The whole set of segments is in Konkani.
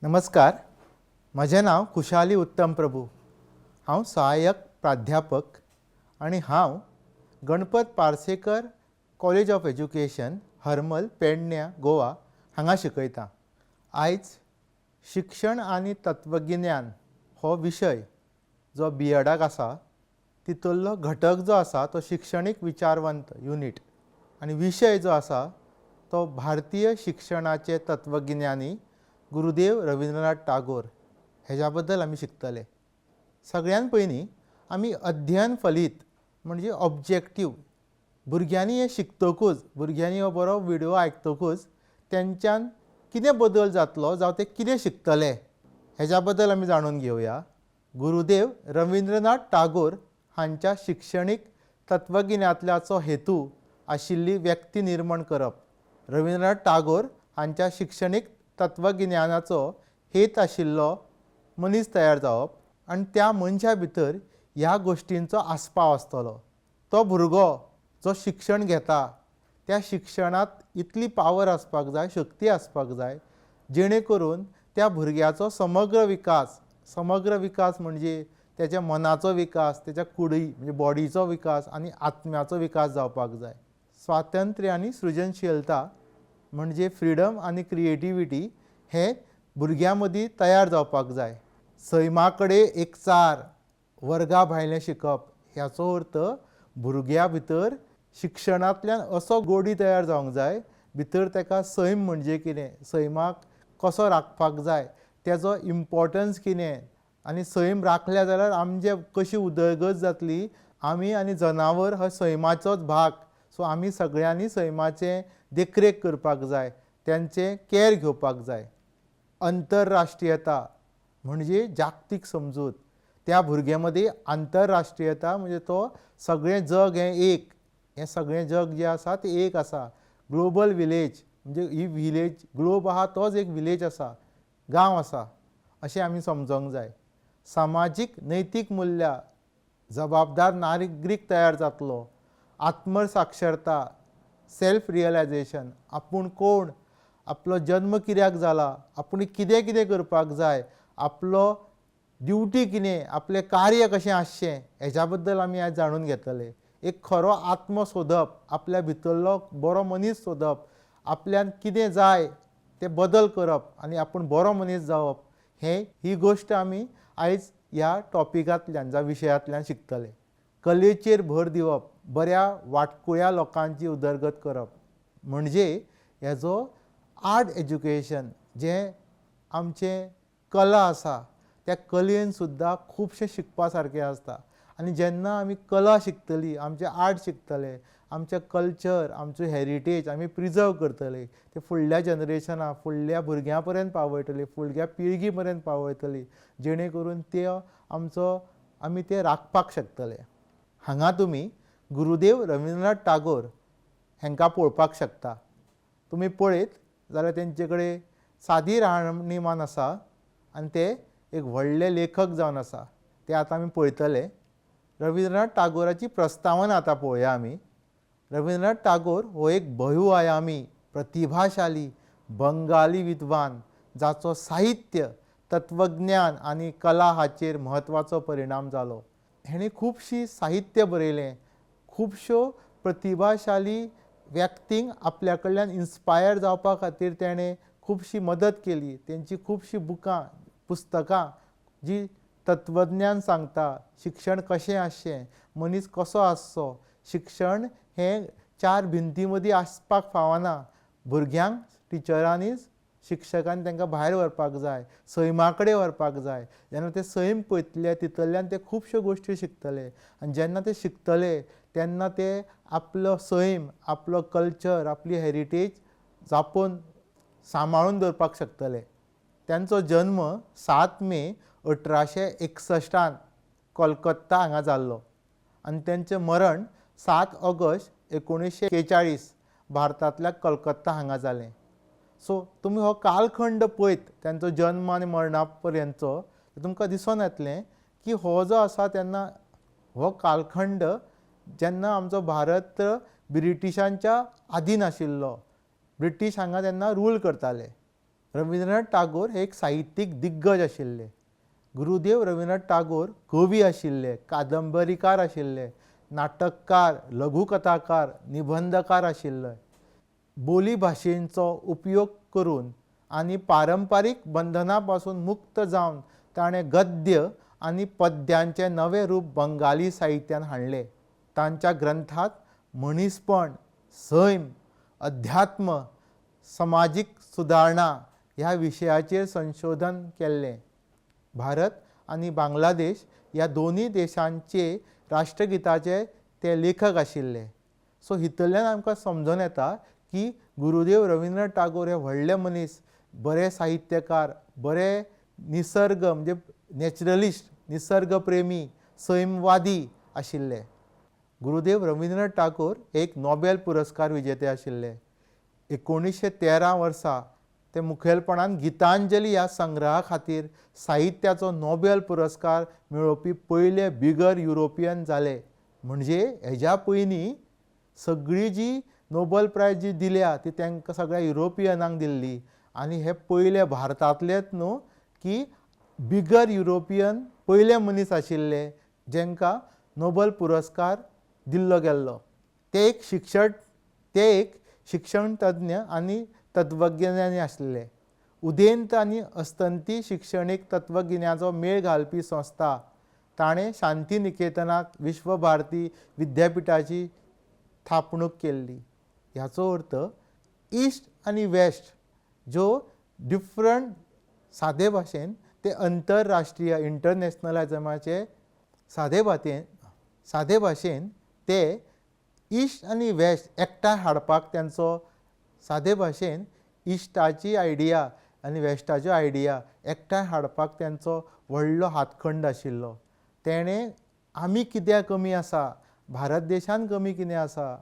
नमस्कार. माझे नाव खुशाली उत्तम प्रभू. हांव सहाय्यक प्राध्यापक आणि हांव Ganpat Parsekar college of education Harmal पेडण्यां गोवा हांगा शिकयतां. आयज शिक्षण आनी तत्वगिन्यान हो विशय जो बीएडाक आसा तितूंतलो घटक जो आसा तो शिक्षणीक विचारवंत युनिट आनी विशय जो आसा तो भारतीय शिक्षणाचे तत्वगिन्यानी गुरुदेव रवींद्रनाथ टागोर हेज्या बद्दल आमी शिकतले. सगळ्यान पयलीं आमी अध्ययन फलीत म्हणजे ऑब्जेक्टीव भुरग्यांनी हें शिकतकूच भुरग्यांनी हो बरो विडियो आयकतकूच तेंच्यान कितें बदल जातलो जावं ते कितें शिकतले हेज्या बद्दल आमी जाणून घेवया. गुरुदेव रवींद्रनाथ टागोर हांच्या शिक्षणीक तत्वगिन्यानांतल्याचो हेतू आशिल्ली व्यक्ती निर्माण करप. रवींद्रनाथ टागोर हांच्या शिक्षणीक तत्वगिन्यानाचो हेत आशिल्लो मनीस तयार जावप आनी त्या मनशा भितर ह्या गोश्टींचो आस्पाव आसतलो. तो भुरगो जो शिक्षण घेता त्या शिक्षणांत इतली पावर आसपाक जाय, शक्ती आसपाक जाय जेणे करून त्या भुरग्याचो समग्र विकास म्हणजे त्याच्या मनाचो विकास, त्याच्या कुडी म्हणजे बॉडीचो विकास आनी आत्म्याचो विकास जावपाक जाय. स्वातंत्र्य आनी सृजनशीलता म्हणजे फ्रीडम आनी क्रिएटिविटी हे भुरग्यां मदीं तयार जावपाक जाय. सैमा कडेन एकचार वर्गा भायलें शिकप ह्याचो अर्थ भुरग्या भितर शिक्षणांतल्यान असो गोडी तयार जावंक जाय भितर ताका सैम म्हणजे कितें, सैमाक कसो राखपाक जाय, तेजो इम्पॉर्टन्स कितें आनी सैम राखल्या जाल्यार आमचे कशी उदरगत जातली. आमी आनी जनावर हो सैमाचोच भाग, सो आमी सगळ्यांनी सैमाचें देखरेख करपाक जाय, त्यांचें कॅर घेवपाक जाय. आंतरराष्ट्रीयता म्हणजे जागतीक समजूत. त्या भुरग्या मदीं आंतरराष्ट्रीयता म्हणजे तो सगळें जग हें सगळें जग जें आसा तें एक आसा. ग्लोबल विलेज म्हणजे ही विलेज ग्लोब आहा तोच एक विलेज आसा, गांव आसा अशें आमी समजूंक जाय. सामाजीक नैतीक मुल्यां, जबाबदार नागरीक तयार जातलो. आत्मसाक्षरता, सेल्फ रियलायजेशन, आपूण कोण, आपलो जन्म कित्याक जाला, आपूण कितें कितें करपाक जाय, आपलो ड्युटी कितें, आपलें कार्य कशें आसचें हेज्या बद्दल आमी आयज जाणून घेतले. एक खरो आत्म सोदप, आपल्या भितरलो बरो मनीस सोदप, आपल्यान कितें जाय तें बदल करप आनी आपूण बरो मनीस जावप ही गोश्ट आमी आयज ह्या टॉपिकांतल्यान जावं विशयांतल्यान शिकतले. कलेचेर भर दिवप, बऱ्या वाटकुळ्या लोकांची उदरगत करप म्हणजे हेजो आर्ट एज्युकेशन जें आमचें कला आसा त्या कलेन सुद्दां खुबशें शिकपा सारकें आसता. आनी जेन्ना आमी कला शिकतली, आमचें आर्ट शिकतले, आमचें कल्चर, आमचो हेरिटेज आमी प्रिजर्व करतले, ते फुडल्या जनरेशनाक, फुडल्या भुरग्यां पर्यंत पावयतले, फुडल्या पिळगी पर्यंत पावयतली, जेणे करून ते आमी ते राखपाक शकतले. हांगा तुमी गुरुदेव रवींद्रनाथ टागोर हांकां पळोवपाक शकता. तुमी पळयत जाल्यार तेंचे कडेन सादी राहणीमान आसा आनी ते एक व्हडले लेखक जावन आसा, ते आतां आमी पळयतले. रवींद्रनाथ टागोराची प्रस्तावना आतां पळोवया आमी. रवींद्रनाथ टागोर हो एक बहुआयामी प्रतिभाशाली बंगाली विद्वान जाचो साहित्य, तत्वज्ञान आनी कला हाचेर म्हत्वाचो परिणाम जालो. हेणें खुबशीं साहित्य बरयलें, खुबश्यो प्रतिभाशाली व्यक्तींक आपल्या कडल्यान इन्स्पायर जावपा खातीर तेणें खुबशी मदत केली. तेंची खुबशीं पुस्तकां जी तत्वज्ञान सांगता, शिक्षण कशें आसचें, मनीस कसो आसचो, शिक्षण हें चार भिंती मदीं आसपाक फावना. भुरग्यांक टिचरांनी शिक्षकांनी तांकां भायर व्हरपाक जाय, सैमा कडेन व्हरपाक जाय. जेन्ना ते सैम पळयतले तितूंतल्यान ते खुबश्यो गोश्टी शिकतले आनी जेन्ना ते शिकतले तेन्ना ते आपलो सैम, आपलो कल्चर, आपली हेरिटेज जापून सांबाळून दवरपाक शकतले. त्यांचो जल्म 7 मे 1861 कोलकत्ता हांगा जाल्लो आनी तेंचें मरण 7 ऑगस्ट 1941 भारतांतल्या कोलकत्ता हांगा जालें. सो तुमी हो कालखंड पळयत तेंचो जल्म आनी मरणा पर्यंतचो तुमकां दिसून येतलें की हो जो आसा तेन्ना हो कालखंड जेन्ना आमचो भारत ब्रिटिशांच्या अधीन आशिल्लो, ब्रिटीश हांगा तेन्ना रूल करताले. रवींद्रनाथ टागोर हे एक साहित्यीक दिग्गज आशिल्ले. गुरुदेव रवींद्रनाथ टागोर कवी आशिल्ले, कादंबरीकार आशिल्ले, नाटककार, लघुकथाकार, निबंधकार आशिल्ले. बोली भाशेचो उपयोग करून आनी पारंपारीक बंधना पासून मुक्त जावन ताणें गद्य आनी पद्यांचे नवे रूप बंगाली साहित्यान हाडले. तांच्या ग्रंथांत मनीसपण, सैम, अध्यात्म, समाजीक सुदारणा ह्या विशयाचेर संशोधन केल्लें. भारत आनी बांगलादेश ह्या दोनी देशांचे राष्ट्रगिताचे ते लेखक आशिल्ले. सो हितूंतल्यान आमकां समजून येता की गुरुदेव रवींद्रनाथ टागोर हे व्हडले मनीस, बरे साहित्यकार, बरे निसर्ग म्हणजे नॅचरलिस्ट, निसर्ग प्रेमी, सैमवादी आशिल्ले. गुरुदेव रवींद्रनाथ टागोर एक नोबेल पुरस्कार विजेते आशिल्ले. 1913 वर्सा ते मुखेलपणान गितांजली ह्या संग्रहा खातीर साहित्याचो नोबेल पुरस्कार मेळोवपी पयले बिगर युरोपियन जाले. म्हणजे हेज्या पयलीं सगळी जी नोबेल प्रायज जी दिल्या ती तांकां सगळ्या युरोपियनांक दिल्ली. आनी हे पयले भारतांतलेच न्हू की बिगर युरोपियन पयले मनीस आशिल्ले जेंकां नोबेल पुरस्कार दिल्लो गेल्लो. ते एक शिक्षण तज्ञ आनी तत्वज्ञानी आशिल्ले. उदेंत आनी अस्तंती शिक्षणीक तत्वगिन्याचो मेळ घालपी संस्था. ताणें शांतीनिकेतनाक विश्वभारती विद्यापिठाची थापणूक केल्ली. ह्याचो अर्थ ईस्ट आनी वेस्ट ज्यो डिफरंट सादे भाशेन ते अंतरराष्ट्रीय इंटरनॅशनलिजमाचे सादे भाशेन ते ईस्ट आनी वेस्ट एकठांय हाडपाक त्यांचो सादे भाशेन इश्टाची आयडिया आनी वेस्टाच्यो आयडिया एकठांय हाडपाक त्यांचो व्हडलो हातखंड आशिल्लो. तेणें आमी कित्याक कमी आसा, भारत देशान कमी कितें आसा,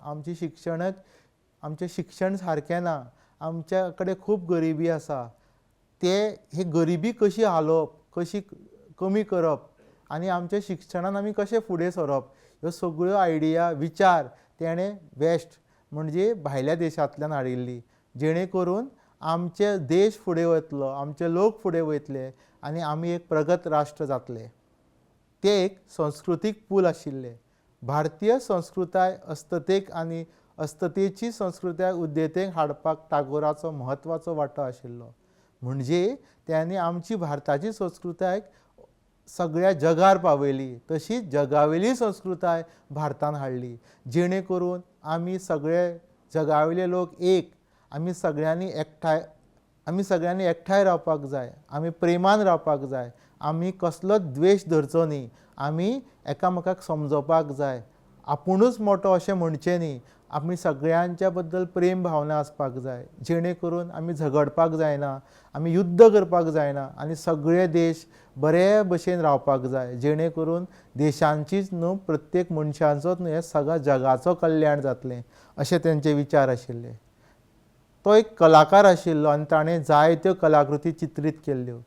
आमचें शिक्षण सारकें ना, आमच्या कडेन खूब गरिबी आसा, ही गरिबी कशी हालोवप, कशी कमी करप आनी आमच्या शिक्षणान आमी कशें फुडें सरप, ह्यो सगळ्यो आयडिया विचार तेणें वेस्ट म्हणजे भायल्या देशांतल्यान हाडिल्ली. जेणे करून आमचे देश फुडें वतलो, आमचे लोक फुडें वयतले आनी आमी एक प्रगत राष्ट्र जातले. ते एक संस्कृतीक पूल आशिल्ले. भारतीय संस्कृताय अस्ततेक आनी अस्ततेची संस्कृताय उद्देतेक हाडपाक टागोराचो म्हत्वाचो वांटो आशिल्लो. म्हणजे त्यांनी आमची भारताची संस्कृताय सगळ्या जगार पावयली, तशीच जगावेली संस्कृताय भारतान हाडली. जेणे करून आमी सगळे जगावेले लोक एक, आमी सगळ्यांनी एकठांय रावपाक जाय, आमी प्रेमान रावपाक जाय, आमी कसलोच द्वेश धरचो न्ही, आमी एकामेकाक समजोवपाक जाय. आपुणूच मोठो अशें म्हणचें न्ही, आमी सगळ्यांच्या बद्दल प्रेम भावना आसपाक जाय. जेणे करून आमी झगडपाक जायना, आमी युद्ध करपाक जायना आनी सगळे देश बरे भशेन रावपाक जाय. जेणे करून देशांचीच न्हू प्रत्येक मनशांचोच न्हू हे सगळ्या जगाचो कल्याण जातलें अशे तेंचे विचार आशिल्ले. तो एक कलाकार आशिल्लो आनी ताणें जायत्यो कलाकृती चित्रीत केल्ल्यो.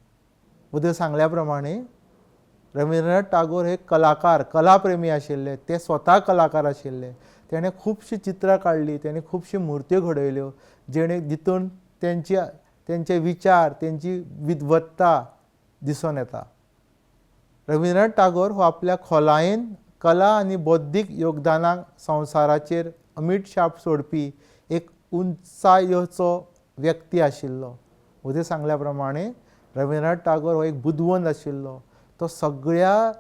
उदय सांगल्या प्रमाणे रवींद्रनाथ टागोर हे कलाकार, कलाप्रेमी आशिल्ले. ते स्वता कलाकार आशिल्ले. तेणें खुबशीं चित्रां काडलीं, तेणें खुबश्यो मुर्त्यो घडयल्यो जेणे जितून तेंचे विचार, तेंची विद्वत्ता दिसून येता. रवींद्रनाथ टागोर हो आपल्या खोलायेन कला आनी बौद्धीक योगदानाक संवसाराचेर अमीट छाप सोडपी एक उंचायेचो व्यक्ती आशिल्लो. उदय सांगल्या प्रमाणे रवींद्रनाथ टागोर हो एक बुदवंत आशिल्लो. तो सगळ्या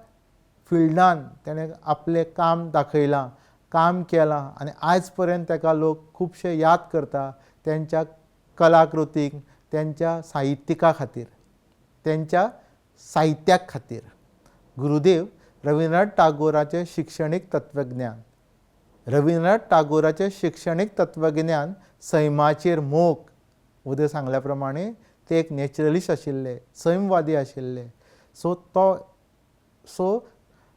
फिल्डान तेणें आपलें काम दाखयलां, काम केलां आनी आयज पर्यंत ताका लोक खुबशे याद करता तेंच्या कलाकृतीक, तेंच्या साहित्यिका खातीर, तेंच्या साहित्याक खातीर. गुरुदेव रवींद्रनाथ टागोराचें शिक्षणीक तत्वज्ञान. रवींद्रनाथ टागोराचें शिक्षणीक तत्वज्ञान सैमाचेर मोग. उदय सांगल्या प्रमाणे ते एक नॅचरलिस्ट आशिल्ले, सैमवादी आशिल्ले. सो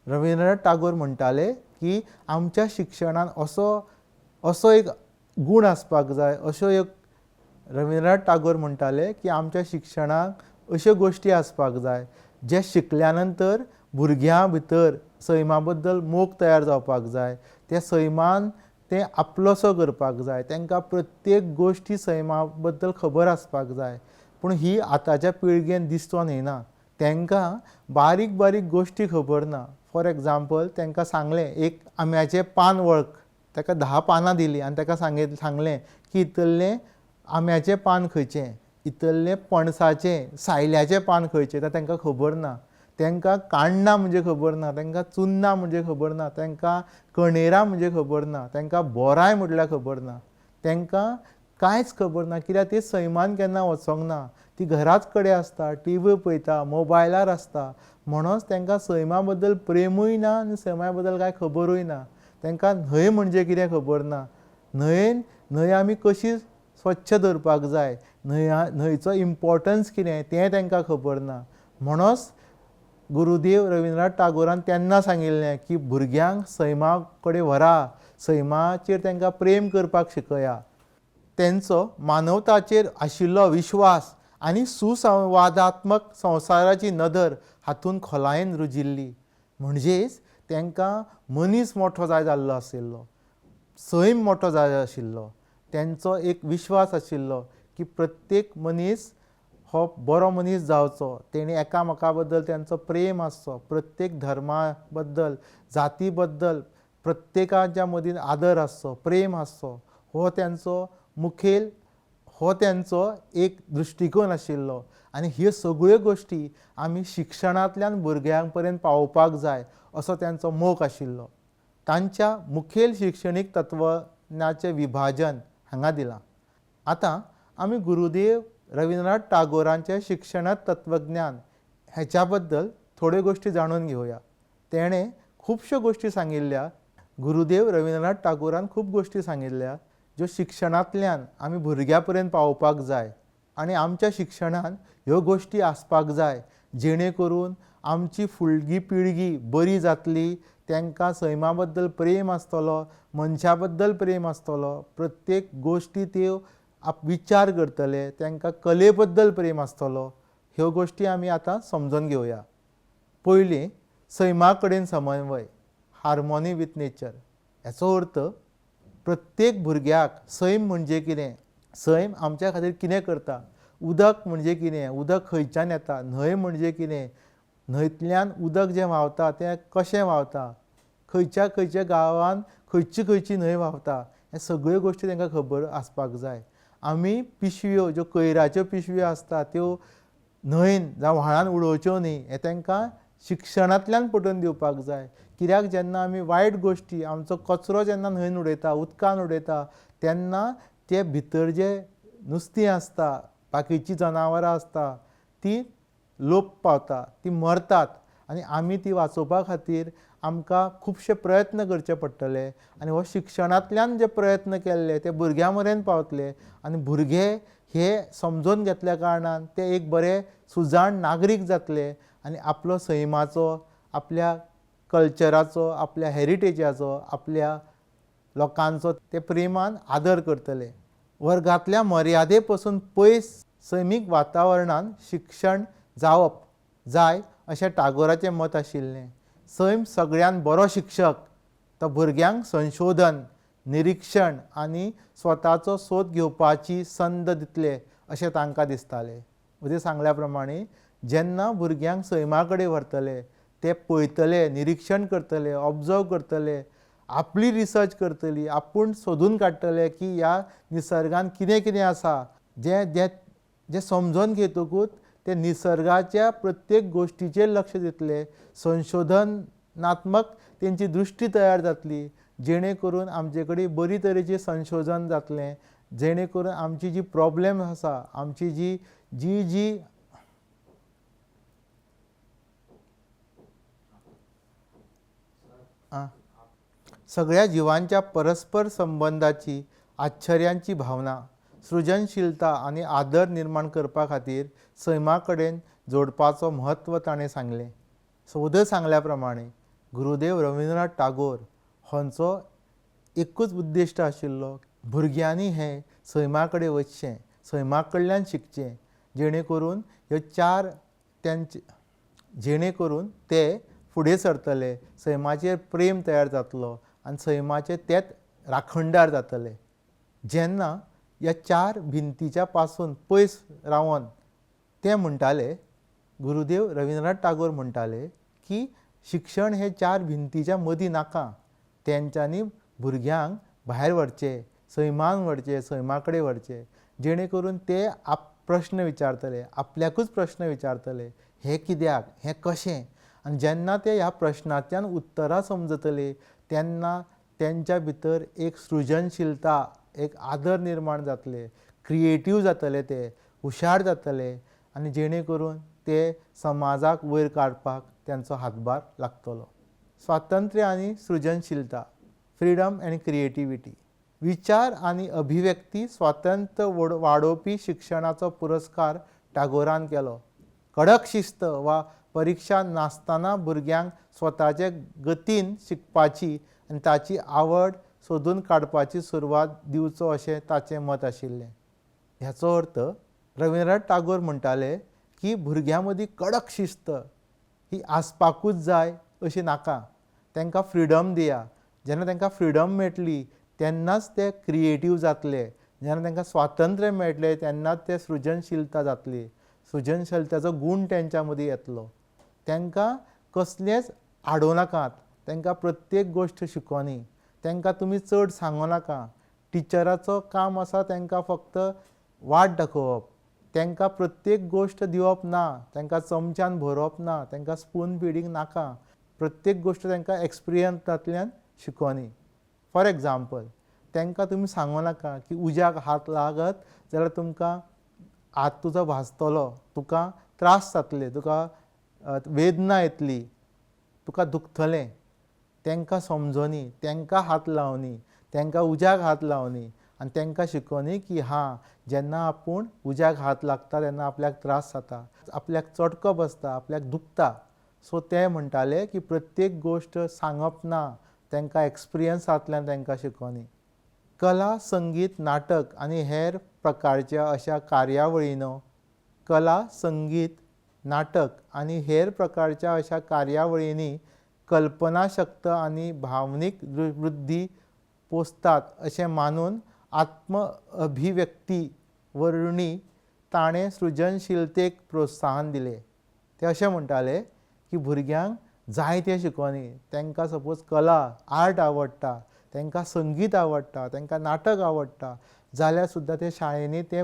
रवींद्रनाथ टागोर म्हणटाले की आमच्या शिक्षणान असो एक गूण आसपाक जाय, अश्यो एक रवींद्रनाथ टागोर म्हणटाले की आमच्या शिक्षणाक अश्यो गोश्टी आसपाक जाय जे शिकल्या नंतर भुरग्यां भितर सैमा बद्दल मोग तयार जावपाक जाय. ते सैमान ते आपलोसो करपाक जाय. तांकां प्रत्येक गोश्टी सैमा बद्दल खबर आसपाक जाय. पूण ही आतांच्या पिळगेन दिसचोन येना. तांकां बारीक बारीक गोश्टी खबर ना. फॉर एग्जाम्पल तांकां सांगलें एक आंब्याचें पान वळख, ताका 10 पानां दिलीं आनी ताका सांगलें की इतल्लें आंब्याचें पान खंयचें, इतल्लें पणसाचें सायल्याचें पान खंयचें तें तांकां खबर ना. तांकां काण्णां म्हणजे खबर ना, तांकां चुन्नां म्हणजे खबर ना, तांकां कणेरां म्हणजे खबर ना, तांकां बोराय म्हटल्यार खबर ना. तांकां कांयच खबर ना, कित्याक ती सैमान केन्ना वचोंक ना. ती घराच कडेन आसता, टीव्ही पळयता, मोबायलार आसता. म्हणूनच तांकां सैमा बद्दल प्रेमूय ना आनी सैमा बद्दल कांय खबरूय ना. तांकां न्हंय म्हणजे कितें खबर ना. न्हंय आमी कशी स्वच्छ दवरपाक जाय, न्हंयचो इम्पॉर्टन्स कितें तें तांकां खबर ना. म्हणूनच गुरुदेव रविंद्रनाथ टागोरान तेन्ना सांगिल्लें की भुरग्यांक सैमा कडेन व्हरा, सैमाचेर तांकां प्रेम करपाक शिकया. तेंचो मानवताचेर आशिल्लो विश्वास आनी सुसंवादात्मक संवसाराची नदर हातूंत खोलायेन रुजिल्ली. म्हणजेच तांकां मनीस मोठो जाय जाल्लो आशिल्लो, सैम मोठो जाय आशिल्लो. तेंचो एक विश्वास आशिल्लो की प्रत्येक मनीस हो बरो मनीस जावचो, तेणी एकामेका बद्दल तेंचो प्रेम आसचो, प्रत्येक धर्मा बद्दल जाती बद्दल प्रत्येकाच्या मदीं आदर आसचो, प्रेम आसचो. हो तेंचो एक दृश्टिकोन आशिल्लो. आनी ह्यो सगळ्यो गोश्टी आमी शिक्षणांतल्यान भुरग्यां पर्यंत पावोवपाक जाय असो तेंचो मोख आशिल्लो. तांच्या मुखेल शिक्षणीक तत्वज्ञानाचें विभाजन हांगा दिलां. आतां आमी गुरुदेव रविंद्रनाथ टागोरांचें शिक्षण तत्वज्ञान हेच्या बद्दल थोड्यो गोश्टी जाणून घेवया. तेणें खुबश्यो गोश्टी सांगिल्ल्या. गुरुदेव रविंद्रनाथ टागोरान खूब गोश्टी सांगिल्ल्या ज्यो शिक्षणांतल्यान आमी भुरग्यां पर्यंत पावोवपाक जाय. आनी आमच्या शिक्षणांत ह्यो गोश्टी आसपाक जाय जेणे करून आमची फुडली पिळगी बरी जातली, तांकां सैमा बद्दल प्रेम आसतलो, मनशा बद्दल प्रेम आसतलो, प्रत्येक गोश्टी त्यो विचार करतले, तांकां कले बद्दल प्रेम आसतलो. ह्यो गोश्टी आमी आतां समजून घेवया. पयलीं सैमा कडेन समन्वय, हार्मोनी विथ नेचर. हेचो अर्थ प्रत्येक भुरग्याक सैम म्हणजे कितें, सैम आमच्या खातीर कितें करता, उदक म्हणजे कितें, उदक खंयच्यान येता, न्हंय म्हणजे कितें, न्हंयतल्यान उदक जें व्हांवता तें कशें व्हांवता, खंयच्या खंयच्या गांवांत खंयची न्हंय व्हांवता, हे सगळ्यो गोश्टी तांकां खबर आसपाक जाय. आमी पिशव्यो ज्यो कोयराच्यो पिशव्यो आसता त्यो न्हंयेन जावं व्हाळान उडोवच्यो न्ही, हें तांकां शिक्षणांतल्यान पटोवन दिवपाक जाय. कित्याक जेन्ना आमी वायट गोश्टी, आमचो कचरो जेन्ना न्हंयेन उडयता, उदकान उडयता, तेन्ना ते भितर जें नुस्तीं आसता, बाकीचीं जनावरां आसता, तीं लोप पावता, तीं मरतात. आनी आमी ती वाचोवपा खातीर आमकां खुबशे प्रयत्न करचे पडटले. आनी हो शिक्षणांतल्यान जे प्रयत्न केल्ले ते भुरग्यां मेरेन पावतले. आनी भुरगे हे समजून घेतल्या कारणान ते एक बरे सुजाण नागरीक जातले आनी आपलो सैमाचो, आपल्या कल्चराचो, आपल्या हेरिटेजाचो, आपल्या लोकांचो ते प्रेमान आदर करतले. वर्गांतल्या मर्यादे पसून पयस सैमीक वातावरणांत शिक्षण जावप जाय अशें टागोराचें मत आशिल्लें. सैम सगळ्यान बरो शिक्षक तो भुरग्यांक संशोधन, निरीक्षण आनी स्वताचो सोद घेवपाची संद दितले अशें तांकां दिसतालें. उदे सांगल्या प्रमाणें जेन्ना भुरग्यांक सैमा कडेन व्हरतले, ते पळयतले, निरीक्षण करतले, ऑब्जर्व करतले, आपली रिसर्च करतली, आपूण सोदून काडटले की ह्या निसर्गान कितें कितें आसा, जें समजून घेतकूच ते निसर्गाच्या प्रत्येक गोश्टीचेर लक्ष दितले. संशोधनात्मक तेंची दृश्टी तयार जातली, जेणे करून आमचे कडेन बरी तरेचें संशोधन जातलें, जेणे करून आमची जी प्रॉब्लेम आसा, आमची जी सगळ्या जिवांच्या परस्पर संबंधाची, आश्चर्यांची भावना, सृजनशीलता आनी आदर निर्माण करपा खातीर सैमा कडेन जोडपाचो म्हत्व ताणें सांगलें. सौदे सांगल्या प्रमाणें गुरुदेव रविंद्रनाथ टागोर हांचो एकूच उद्दिश्ट आशिल्लो, भुरग्यांनी हें सैमा कडेन वचचें, सैमा कडल्यान शिकचें, जेणे करून जेणे करून ते फुडें सरतले, सैमाचेर प्रेम तयार जातलो आनी सैमाचे तेच राखणदार जातले. जेन्ना ह्या 4 भिंतीच्या पासून पयस रावन ते म्हणटाले, गुरुदेव रवींद्रनाथ टागोर म्हणटाले की शिक्षण हे 4 भिंतीच्या मदीं नाका, तेंच्यांनी भुरग्यांक भायर व्हरचें, सैमान व्हरचें, सैमा कडेन व्हरचें, जेणे करून ते प्रश्न विचारतले, आपल्याकूच प्रश्न विचारतले, हें कित्याक, हें कशें. आनी जेन्ना ते ह्या प्रश्नांतल्यान उतरां समजतलीं तेन्ना तेंच्या भितर एक सृजनशीलता, एक आदर निर्माण जातले, क्रिएटीव जातले, ते हुशार जातले आनी जेणे करून ते समाजाक वयर काडपाक तेंचो हातभार लागतलो. स्वातंत्र्य आनी सृजनशीलता, फ्रीडम एंड क्रिएटिविटी. विचार आनी अभिव्यक्ती स्वातंत्र्य वाडोवपी शिक्षणाचो पुरस्कार टागोरान केलो. कडक शिस्त वा परिक्षा नासतना भुरग्यांक स्वताचे गतीन शिकपाची आनी ताची आवड सोदून काडपाची सुरवात दिवचो अशें ताचें मत आशिल्लें. ह्याचो अर्थ रवींद्रनाथ टागोर म्हणटाले की भुरग्यां मदीं कडक शिस्त ही आसपाकूच जाय अशी नाका, तांकां फ्रिडम दिया. जेन्ना तांकां फ्रिडम मेळटली तेन्नाच ते क्रिएटीव जातले, जेन्ना तांकां स्वातंत्र्य मेळटलें तेन्नाच ते सृजनशीलता जातली, सृजनशीलतेचो गूण तेंच्या मदीं येतलो. तांकां कसलेंच आडोवं नाकात, तांकां प्रत्येक गोश्ट शिकोवनी, तांकां तुमी चड सांगो नाका. टिचराचो काम आसा तांकां फक्त वाट दाखोवप, तांकां प्रत्येक गोश्ट दिवप ना, तांकां चमच्यान भरोवप ना, तांकां स्पून फिडींग नाका. प्रत्येक गोश्ट तांकां एक्सपिरियन्सांतल्यान शिकोवनी. फॉर एग्जाम्पल, तांकां तुमी सांगो नाका की उज्याक हात लागत जाल्यार तुमकां हात तुजो भाजतलो, तुका त्रास जातले, तुका वेदना येतली, तुका दुखतलें. तांकां समजोवनी, तांकां हात लावनी, तांकां उज्याक हात लावनी आनी तांकां शिकोवनी की जेन्ना आपूण उज्याक हात लागता तेन्ना आपल्याक त्रास जाता, आपल्याक चटको बसता, आपल्याक दुखता. सो ते म्हणटाले की प्रत्येक गोश्ट सांगप ना, तांकां एक्सपिरियन्सांतल्यान तांकां शिकोवनी. कला, संगीत, नाटक आनी हेर प्रकारच्या अशा कार्यावळींनो कला, संगीत, नाटक आनी हेर प्रकारच्या अशा कार्यावळींनी कल्पनाशक्त आनी भावनीक वृद्धी पोसतात अशें मानून आत्म अभिव्यक्ती वरवीं ताणें सृजनशीलतेक प्रोत्साहन दिलें. ते अशें म्हणटाले की भुरग्यांक जाय तें शिकोवनी. तांकां सपोज कला, आर्ट आवडटा, तांकां संगीत आवडटा, तांकां नाटक आवडटा जाल्यार सुद्दां ते शाळेंनी ते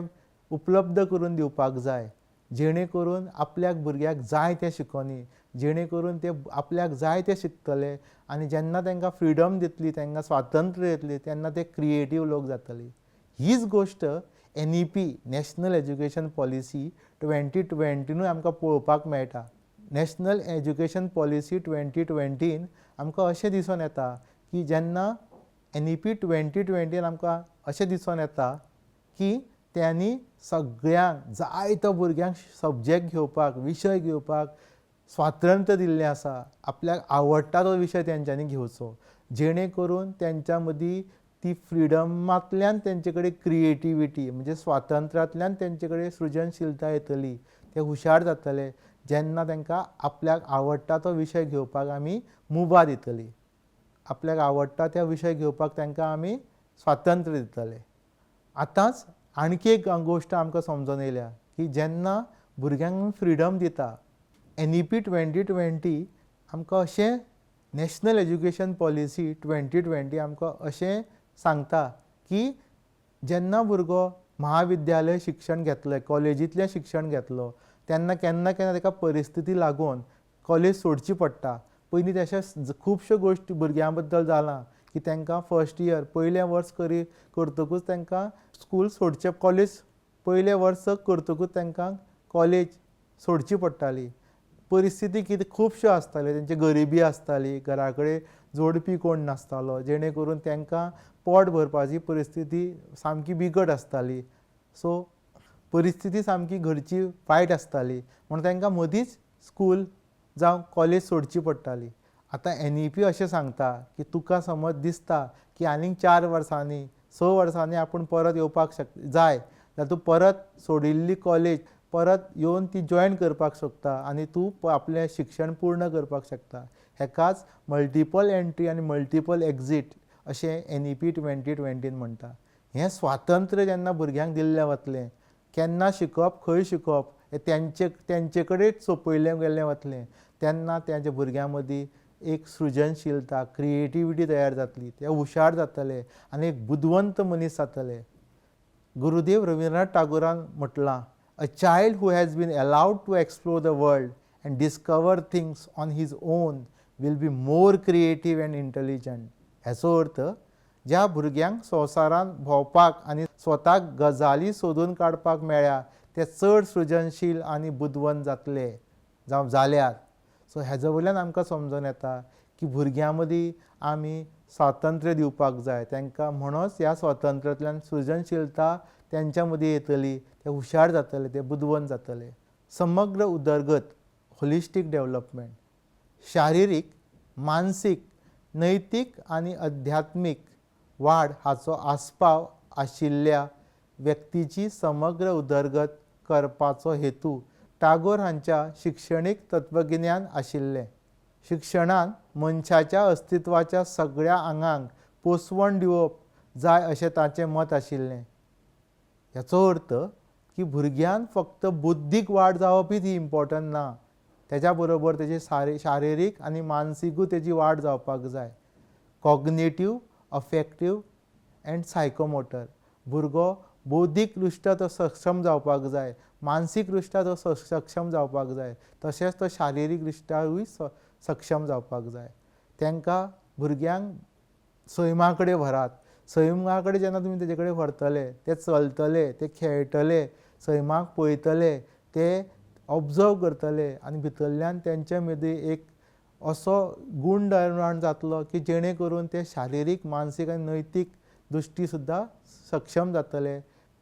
उपलब्ध करून दिवपाक जाय, जेणे करून आपल्याक भुरग्याक जाय तें शिकोवनी, जेणे करून ते आपल्याक जाय तें शिकतले आनी जेन्ना तांकां फ्रिडम दितली, तांकां स्वातंत्र्य दितली तेन्ना ते क्रिएटीव लोक जातले. हीच गोश्ट NEP नॅशनल एज्युकेशन पॉलिसी 2020 आमकां पळोवपाक मेळटा. नॅशनल एज्युकेशन पॉलिसी 2020 आमकां अशें दिसून येता की जेन्ना NEP 2020 आमकां अशें दिसून येता की त्यांनी सगळ्यांक जाय तो भुरग्यांक सब्जेक्ट घेवपाक, विशय घेवपाक स्वातंत्र्य दिल्लें आसा. आपल्याक आवडटा तो विशय तेंच्यांनी घेवचो, जेणे करून तेंच्या मदीं ती फ्रिडमांतल्यान तेंचे कडेन क्रिएटिविटी म्हणजे स्वातंत्र्यांतल्यान तेंचे कडेन सृजनशीलता येतली, ते हुशार जातले. जेन्ना तांकां आपल्याक आवडटा तो विशय घेवपाक आमी मुभा दितली, आपल्याक आवडटा त्या विशय घेवपाक तांकां आमी स्वातंत्र्य दितले. आतांच आणकी एक गोश्ट आमकां समजून येयल्या की जेन्ना भुरग्यांक फ्रिडम दिता, NEP 2020 आमकां अशें नॅशनल एज्युकेशन पॉलिसी 2020 आमकां अशें सांगता की जेन्ना भुरगो महाविद्यालय शिक्षण घेतले, कॉलेजींतलें शिक्षण घेतलो तेन्ना केन्ना केन्ना ताका परिस्थिती लागून कॉलेज सोडची पडटा. पयलीं तशें खुबश्यो गोश्टी भुरग्यां बद्दल जालां की तांकां फर्स्ट इयर पयलें वर्स करतकूच तांकां स्कूल सोडचें, कॉलेज पयलें वर्स करतकूच तांकां कॉलेज सोडची पडटाली. परिस्थिती कितें खुबश्यो आसताल्यो, तेंची गरिबी आसताली, घरा कडेन जोडपी कोण नासतालो, जेणे करून तांकां पोट भरपाची परिस्थिती सामकी बिकट आसताली. सो परिस्थिती सामकी घरची वायट आसताली म्हूण तांकां मदींच स्कूल जावं कॉलेज सोडची पडटाली. आतां NEP अशें सांगता की तुका समज दिसता की आनीक 4 वर्सांनी 6 वर्सांनी आपूण परत येवपाक जाय जाल्यार तूं परत सोडिल्ली कॉलेज परत येवन ती जॉयन करपाक शकता आनी तूं आपलें शिक्षण पूर्ण करपाक शकता. हेकाच मल्टिपल एंट्री आनी मल्टिपल एक्झीट अशें NEP 2020 म्हणटा. हें स्वातंत्र्य जेन्ना भुरग्यांक दिल्लें वतलें, केन्ना शिकप, खंय शिकप, हें त्यांचे कडेच सोंपयलें गेल्लें वतलें तेन्ना त्या भुरग्यां मदीं एक सृजनशीलता क्रिएटिविटी तयार जातली, ते हुशार जातले आनी एक बुदवंत मनीस जातले. गुरुदेव रविंद्रनाथ टागोरान म्हटलां, a child who has been allowed to explore the world and discover things on his own will be more creative and intelligent. हेचो अर्थ ज्या भुरग्यांक संवसारान भोंवपाक आनी स्वताक गजाली सोदून काडपाक मेळ्ळ्या ते चड सृजनशील आनी बुदवंत जातले जावं जाल्यात. सो हेजे वयल्यान आमकां समजून येता की भुरग्यां मदीं आमी स्वातंत्र्य दिवपाक जाय. तांकां म्हणूनच ह्या स्वातंत्र्यांतल्यान सृजनशीलता तेंच्या मदीं येतली, ते हुशार जातले, ते बुदवंत जातले. समग्र उदरगत होलिस्टीक डेव्हलपमेंट शारिरीक, मानसीक, नैतीक आनी अध्यात्मीक वाड हाचो आस्पाव आशिल्ल्या व्यक्तीची समग्र उदरगत करपाचो हेतू टागोर हांच्या शिक्षणीक तत्वगिन्यान आशिल्लें. शिक्षणान मनशाच्या अस्तित्वाच्या सगळ्या आंगांक पोसवण दिवप जाय अशें ताचें मत आशिल्लें. हेचो अर्थ की भुरग्यान फक्त बुद्धीक वाड जावपूच ही इम्पॉर्टंट ना, तेज्या बरोबर तेजी शारिरीक आनी मानसिकूय तेजी वाड जावपाक जाय. कॉग्नेटीव, अफेक्टीव एंड सायकोमोटर भुरगो बौद्धीक दृश्ट्या तो सक्षम जावपाक जाय, मानसीक दृश्ट्या तो सक्षम जावपाक जाय, तशेंच तो शारिरीक दृश्ट्यायूय सक्षम जावपाक जाय. तांकां भुरग्यांक सैमा कडेन व्हरात. सैमा कडेन जेन्ना तुमी तेजे कडेन व्हरतले, ते चलतले, ते खेळटले, सैमाक पळयतले, ते ऑब्जर्व करतले आनी भितरल्यान तेंचे मदीं एक असो गूण निर्माण जातलो की जेणे करून ते शारिरीक, मानसीक आनी नैतीक दृश्टी सुद्दां सक्षम जातले,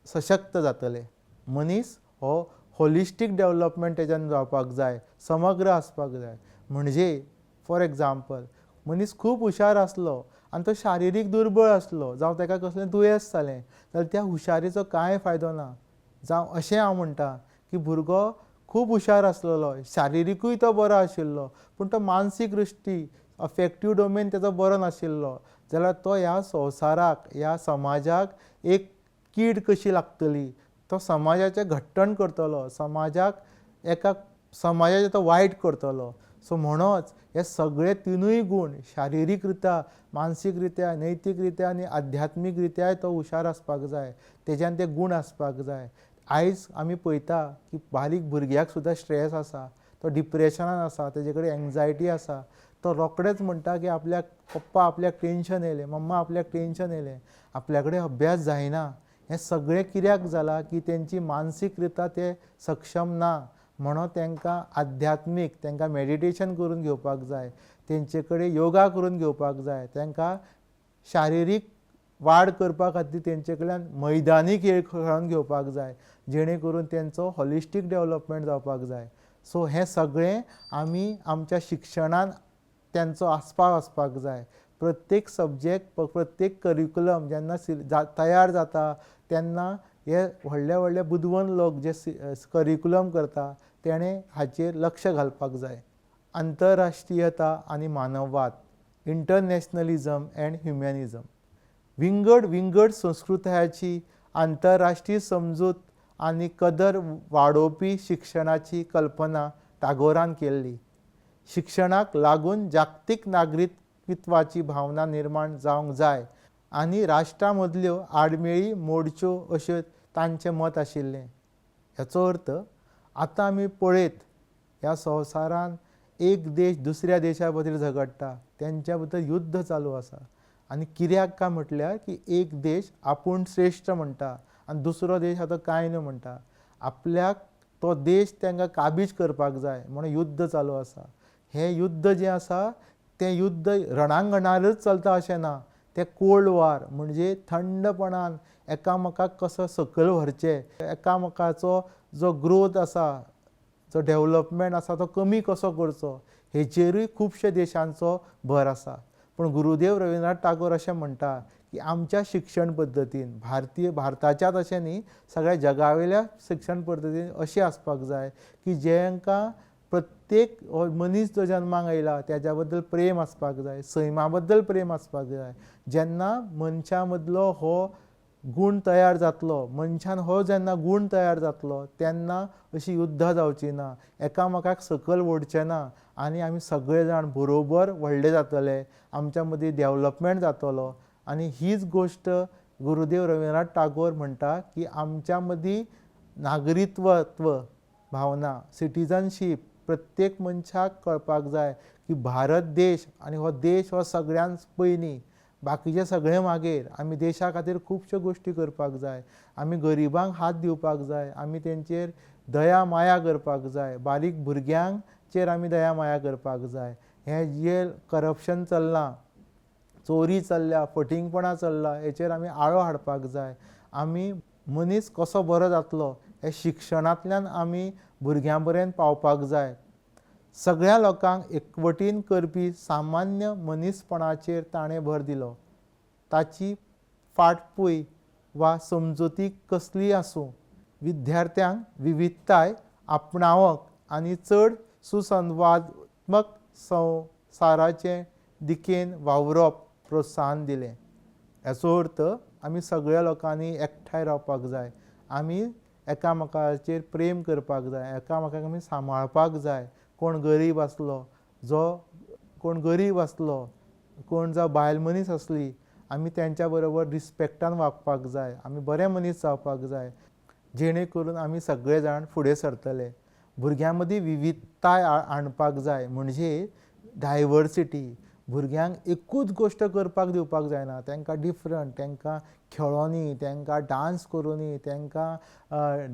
सशक्त जातले. मनीस हो होलिस्टीक डेव्हलपमेंट तेज्यान जावपाक जाय, समग्र आसपाक जाय. म्हणजे फॉर एग्जाम्पल मनीस खूब हुशार आसलो आनी तो शारिरीक दुर्बळ आसलो जावं ताका कसलें दुयेंस जालें जाल्यार त्या हुशारीचो कांय फायदो ना. जावं अशें हांव म्हणटा की भुरगो खूब हुशार आसलेलो, शारिरीकूय तो बरो आशिल्लो, पूण तो मानसीक दृश्टी अफेक्टीव डोमेन तेजो बरो नाशिल्लो जाल्यार तो ह्या संवसाराक, ह्या समाजाक एक कीड कशी लागतली, तो समाजाचें घट्टण करतलो, समाजाचें तो वायट करतलो. सो म्हणूनच हे सगळे तिनूय गूण शारिरीक रित्या, मानसीक रित्या, नैतीक रित्या आनी आध्यात्मीक रित्याय तो हुशार आसपाक जाय, तेज्यान ते गूण आसपाक जाय. आयज आमी पळयता की बारीक भुरग्याक सुद्दां स्ट्रेस आसा, तो डिप्रेशनान आसा, तेजे कडेन एन्जायटी आसा, तो रोखडेंच म्हणटा की आपल्याक पप्पा आपल्याक टेन्शन येयलें, मम्मा आपल्याक टेन्शन येयलें, आपल्या कडेन अभ्यास जायना. हें सगळें कित्याक जालां की तेंची मानसीक रित्या ते सक्षम ना. म्हणून तांकां आध्यात्मीक, तांकां मेडिटेशन करून घेवपाक जाय, तेंचे कडेन योगा करून घेवपाक जाय, तांकां शारिरीक वाड करपा खातीर तेंचे कडल्यान मैदानी खेळ खेळोन घेवपाक जाय, जेणे करून तेंचो हॉलिस्टीक डेव्हलपमेंट जावपाक जाय. सो हें सगळें आमी आमच्या शिक्षणान तेंचो आस्पाव आसपाक जाय. प्रत्येक सब्जेक्ट, प्रत्येक करिक्युलम जेन्ना तयार जाता तेन्ना हे व्हडले व्हडले बुदवंत लोक जे करिक्युलम करता तेणे हाचेर लक्ष घालपाक जाय. आंतरराष्ट्रीयता आनी मानववाद, इंटरनॅशनलिजम एंड ह्युमॅनिजम. विंगड संस्कृतायाची आंतरराष्ट्रीय समजूत आनी कदर वाडोवपी शिक्षणाची कल्पना टागोरान केल्ली. शिक्षणाक लागून जागतीक नागरिकत्वाची भावना निर्माण जावंक जाय आनी राष्ट्रां मदल्यो आडमेळी मोडच्यो अशें तांचें मत आशिल्लें. हेचो अर्थ आतां आमी पळयत ह्या संवसारान एक देश दुसऱ्या देशा बद्दल झगडटा, तेंच्या भितर युद्ध चालू आसा. आनी कित्याक काय म्हटल्यार की एक देश आपूण श्रेश्ठ म्हणटा आनी दुसरो देश आतां कांय न्हय म्हणटा. आपल्याक तो देश तांकां काबीज करपाक जाय म्हणून युद्ध चालू आसा. हें युद्ध जें आसा तें युद्ध रणांगणारच चलता अशें ना, तें कोल्ड वॉर म्हणजे थंडपणान एकामेकाक कसो सकयल व्हरचें, एकामेकाचो जो ग्रोथ आसा, जो डेव्हलपमेंट आसा तो कमी कसो करचो, हेचेरूय खुबशे देशांचो भर आसा. पूण गुरुदेव रविंद्रनाथ टागोर अशें म्हणटा की आमच्या शिक्षण पद्दतीन भारताच्याच अशें न्ही, सगळ्या जगावयल्या शिक्षण पद्दतीन अशें आसपाक जाय की जेंकां प्रत्येक मनीस जो जल्माक येयला तेज्या बद्दल प्रेम आसपाक जाय, सैमा बद्दल प्रेम आसपाक जाय. जेन्ना मनशा मदलो हो गूण तयार जातलो, मनशान हो जेन्ना गूण तयार जातलो तेन्ना अशी युद्धां जावची ना, एकामेकाक सकयल ओडचें ना आनी आमी सगळे जाण बरोबर व्हडले जातले, आमच्या मदीं डेवलपमेंट जातलो. आनी हीच गोश्ट गुरुदेव रविंद्रनाथ टागोर म्हणटा की आमच्या मदीं नागरिकत्व भावना, सिटिझनशीप प्रत्येक मनशाक कळपाक जाय की भारत देश आनी हो देश हो सगळ्यांत पयलीं, बाकीचे सगळे मागीर. आमी देशा खातीर खुबश्यो गोश्टी करपाक जाय, आमी गरिबांक हात दिवपाक जाय, आमी तेंचेर दया माया करपाक जाय, बारीक भुरग्यांचेर आमी दया माया करपाक जाय. हें जें करप्शन चल्लां, चोरी चल्ल्या, फटिंगपणां चल्लां, हेचेर आमी आळो हाडपाक जाय. आमी मनीस कसो बरो जातलो हे शिक्षणांतल्यान आमी भुरग्यां पर्यंत पावपाक जाय. सगळ्या लोकांक एकवटीन करपी सामान्य मनीसपणाचेर ताणें भर दिलो. ताची फाटभूंय वा समजुती कसली आसूं, विद्यार्थ्यांक विविधताय आपणावंक आनी चड सुसंवादात्मक संवसाराचे दिकेन वावरप प्रोत्साहन दिलें. हाचो अर्थ आमी सगळ्या लोकांनी एकठांय रावपाक जाय, आमी एकामेकाचेर प्रेम करपाक जाय, एकामेकाक आमी सांबाळपाक जाय. कोण गरीब आसलो, कोण जावं बायल मनीस आसली, आमी तेंच्या बरोबर रिस्पेक्टान वागपाक जाय, आमी बरे मनीस जावपाक जाय, जेणे करून आमी सगळे जाण फुडें सरतले. भुरग्यां मदीं विविधताय हाडपाक जाय, म्हणजे डायवर्सिटी. भुरग्यांक एकूच गोश्ट करपाक दिवपाक जायना, तांकां डिफरंट, तांकां खेळोनी, तांकां डान्स करोनी, तांकां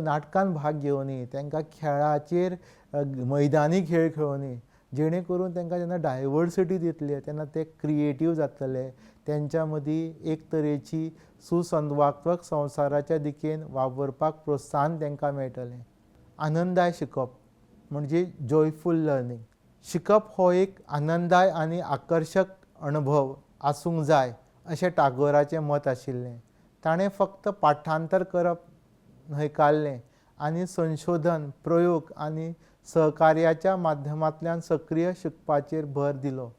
नाटकान भाग घेवनी, तांकां खेळाचेर मैदानी खेळ खेळोनी, जेणे करून तांकां जेन्ना डायवर्सिटी दितले तेन्ना ते क्रिएटीव जातले, तेंच्या मदीं एक तरेची सुसंवादात्मक संवसाराच्या दिकेन वावरपाक प्रोत्साहन तांकां मेळटलें. आनंदाय शिकप म्हणजे जॉयफूल लर्निंग. शिकप हो एक आनंदाय आनी आकर्शक अणभव आसूंक जाय अशें टागोराचें मत आशिल्लें. ताणें फक्त पाठांतर करप न्हयकारलें आनी संशोधन, प्रयोग आनी सहकार्याच्या माध्यमांतल्यान सक्रीय शिकपाचेर भर दिलो.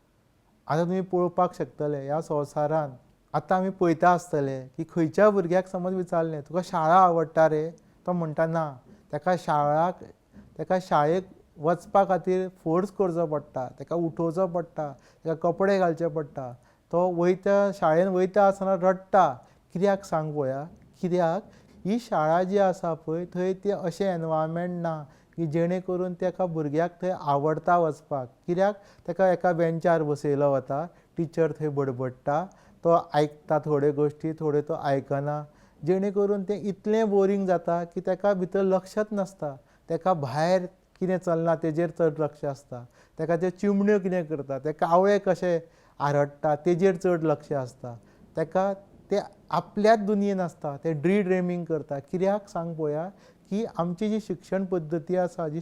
आतां तुमी पळोवपाक शकतले ह्या संवसारांत आतां आमी पळयता आसतले की खंयच्या भुरग्याक समज विचारलें तुका शाळा आवडटा रे, तो म्हणटा ना. ताका शाळेक वचपा खातीर फोर्स करचो पडटा, ताका उठोवचो पडटा, ताका कपडे घालचे पडटा, तो शाळेन वयता आसतना रडटा. कित्याक सांग पळोवया? कित्याक ही शाळा जी आसा पळय थंय तें अशें एनवायरमेंट ना की जेणे करून ताका भुरग्याक थंय आवडटा वचपाक. कित्याक ताका एका बेंचार बसयलो वता, टिचर थंय बडबडटा, तो आयकता थोड्यो गोश्टी, थोड्यो तो आयकना, जेणे करून तें इतलें बोरींग जाता की ताका भितर लक्षच नासता. ताका भायर कितें चल्लां तेजेर चड लक्ष आसता, ताका त्यो चिमण्यो कितें करता, ते कावळे कशे आरडटा तेजेर चड लक्ष आसता. ताका ते आपल्याच दुनयेन आसता, ते ड्रीमिंग करता. कित्याक सांग पळोवया? की आमची जी शिक्षण पद्दती आसा, जें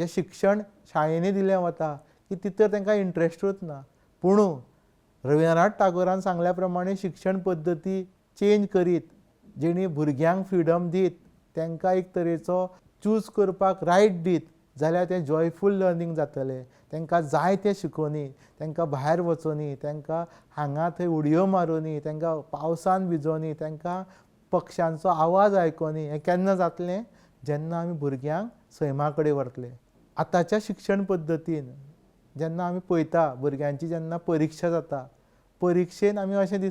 शिक्षण शाळेंनी दिलें वता की तितर तांकां इंट्रस्टूच ना. पूण रविंद्रनाथ टागोरान सांगल्या प्रमाणे शिक्षण पद्दती चेंज करीत, जेणी भुरग्यांक फ्रिडम दीत, तांकां एक तरेचो चूज करपाक रायट दीत, जाल्यार तें जॉयफूल लर्निंग जातलें. तांकां जाय तें शिकोवनी, तांकां भायर वचोनी, तांकां हांगा थंय उडयो मारोनी, तांकां पावसान भिजोनी, तांकां पक्ष्यांचो आवाज आयकोनी. हें केन्ना जातलें? जेन्ना आमी भुरग्यांक सैमा कडेन व्हरतले. आतांच्या शिक्षण पद्दतीन जेन्ना आमी पळयता भुरग्यांची जेन्ना परिक्षा जाता, परिक्षेन आमी अशें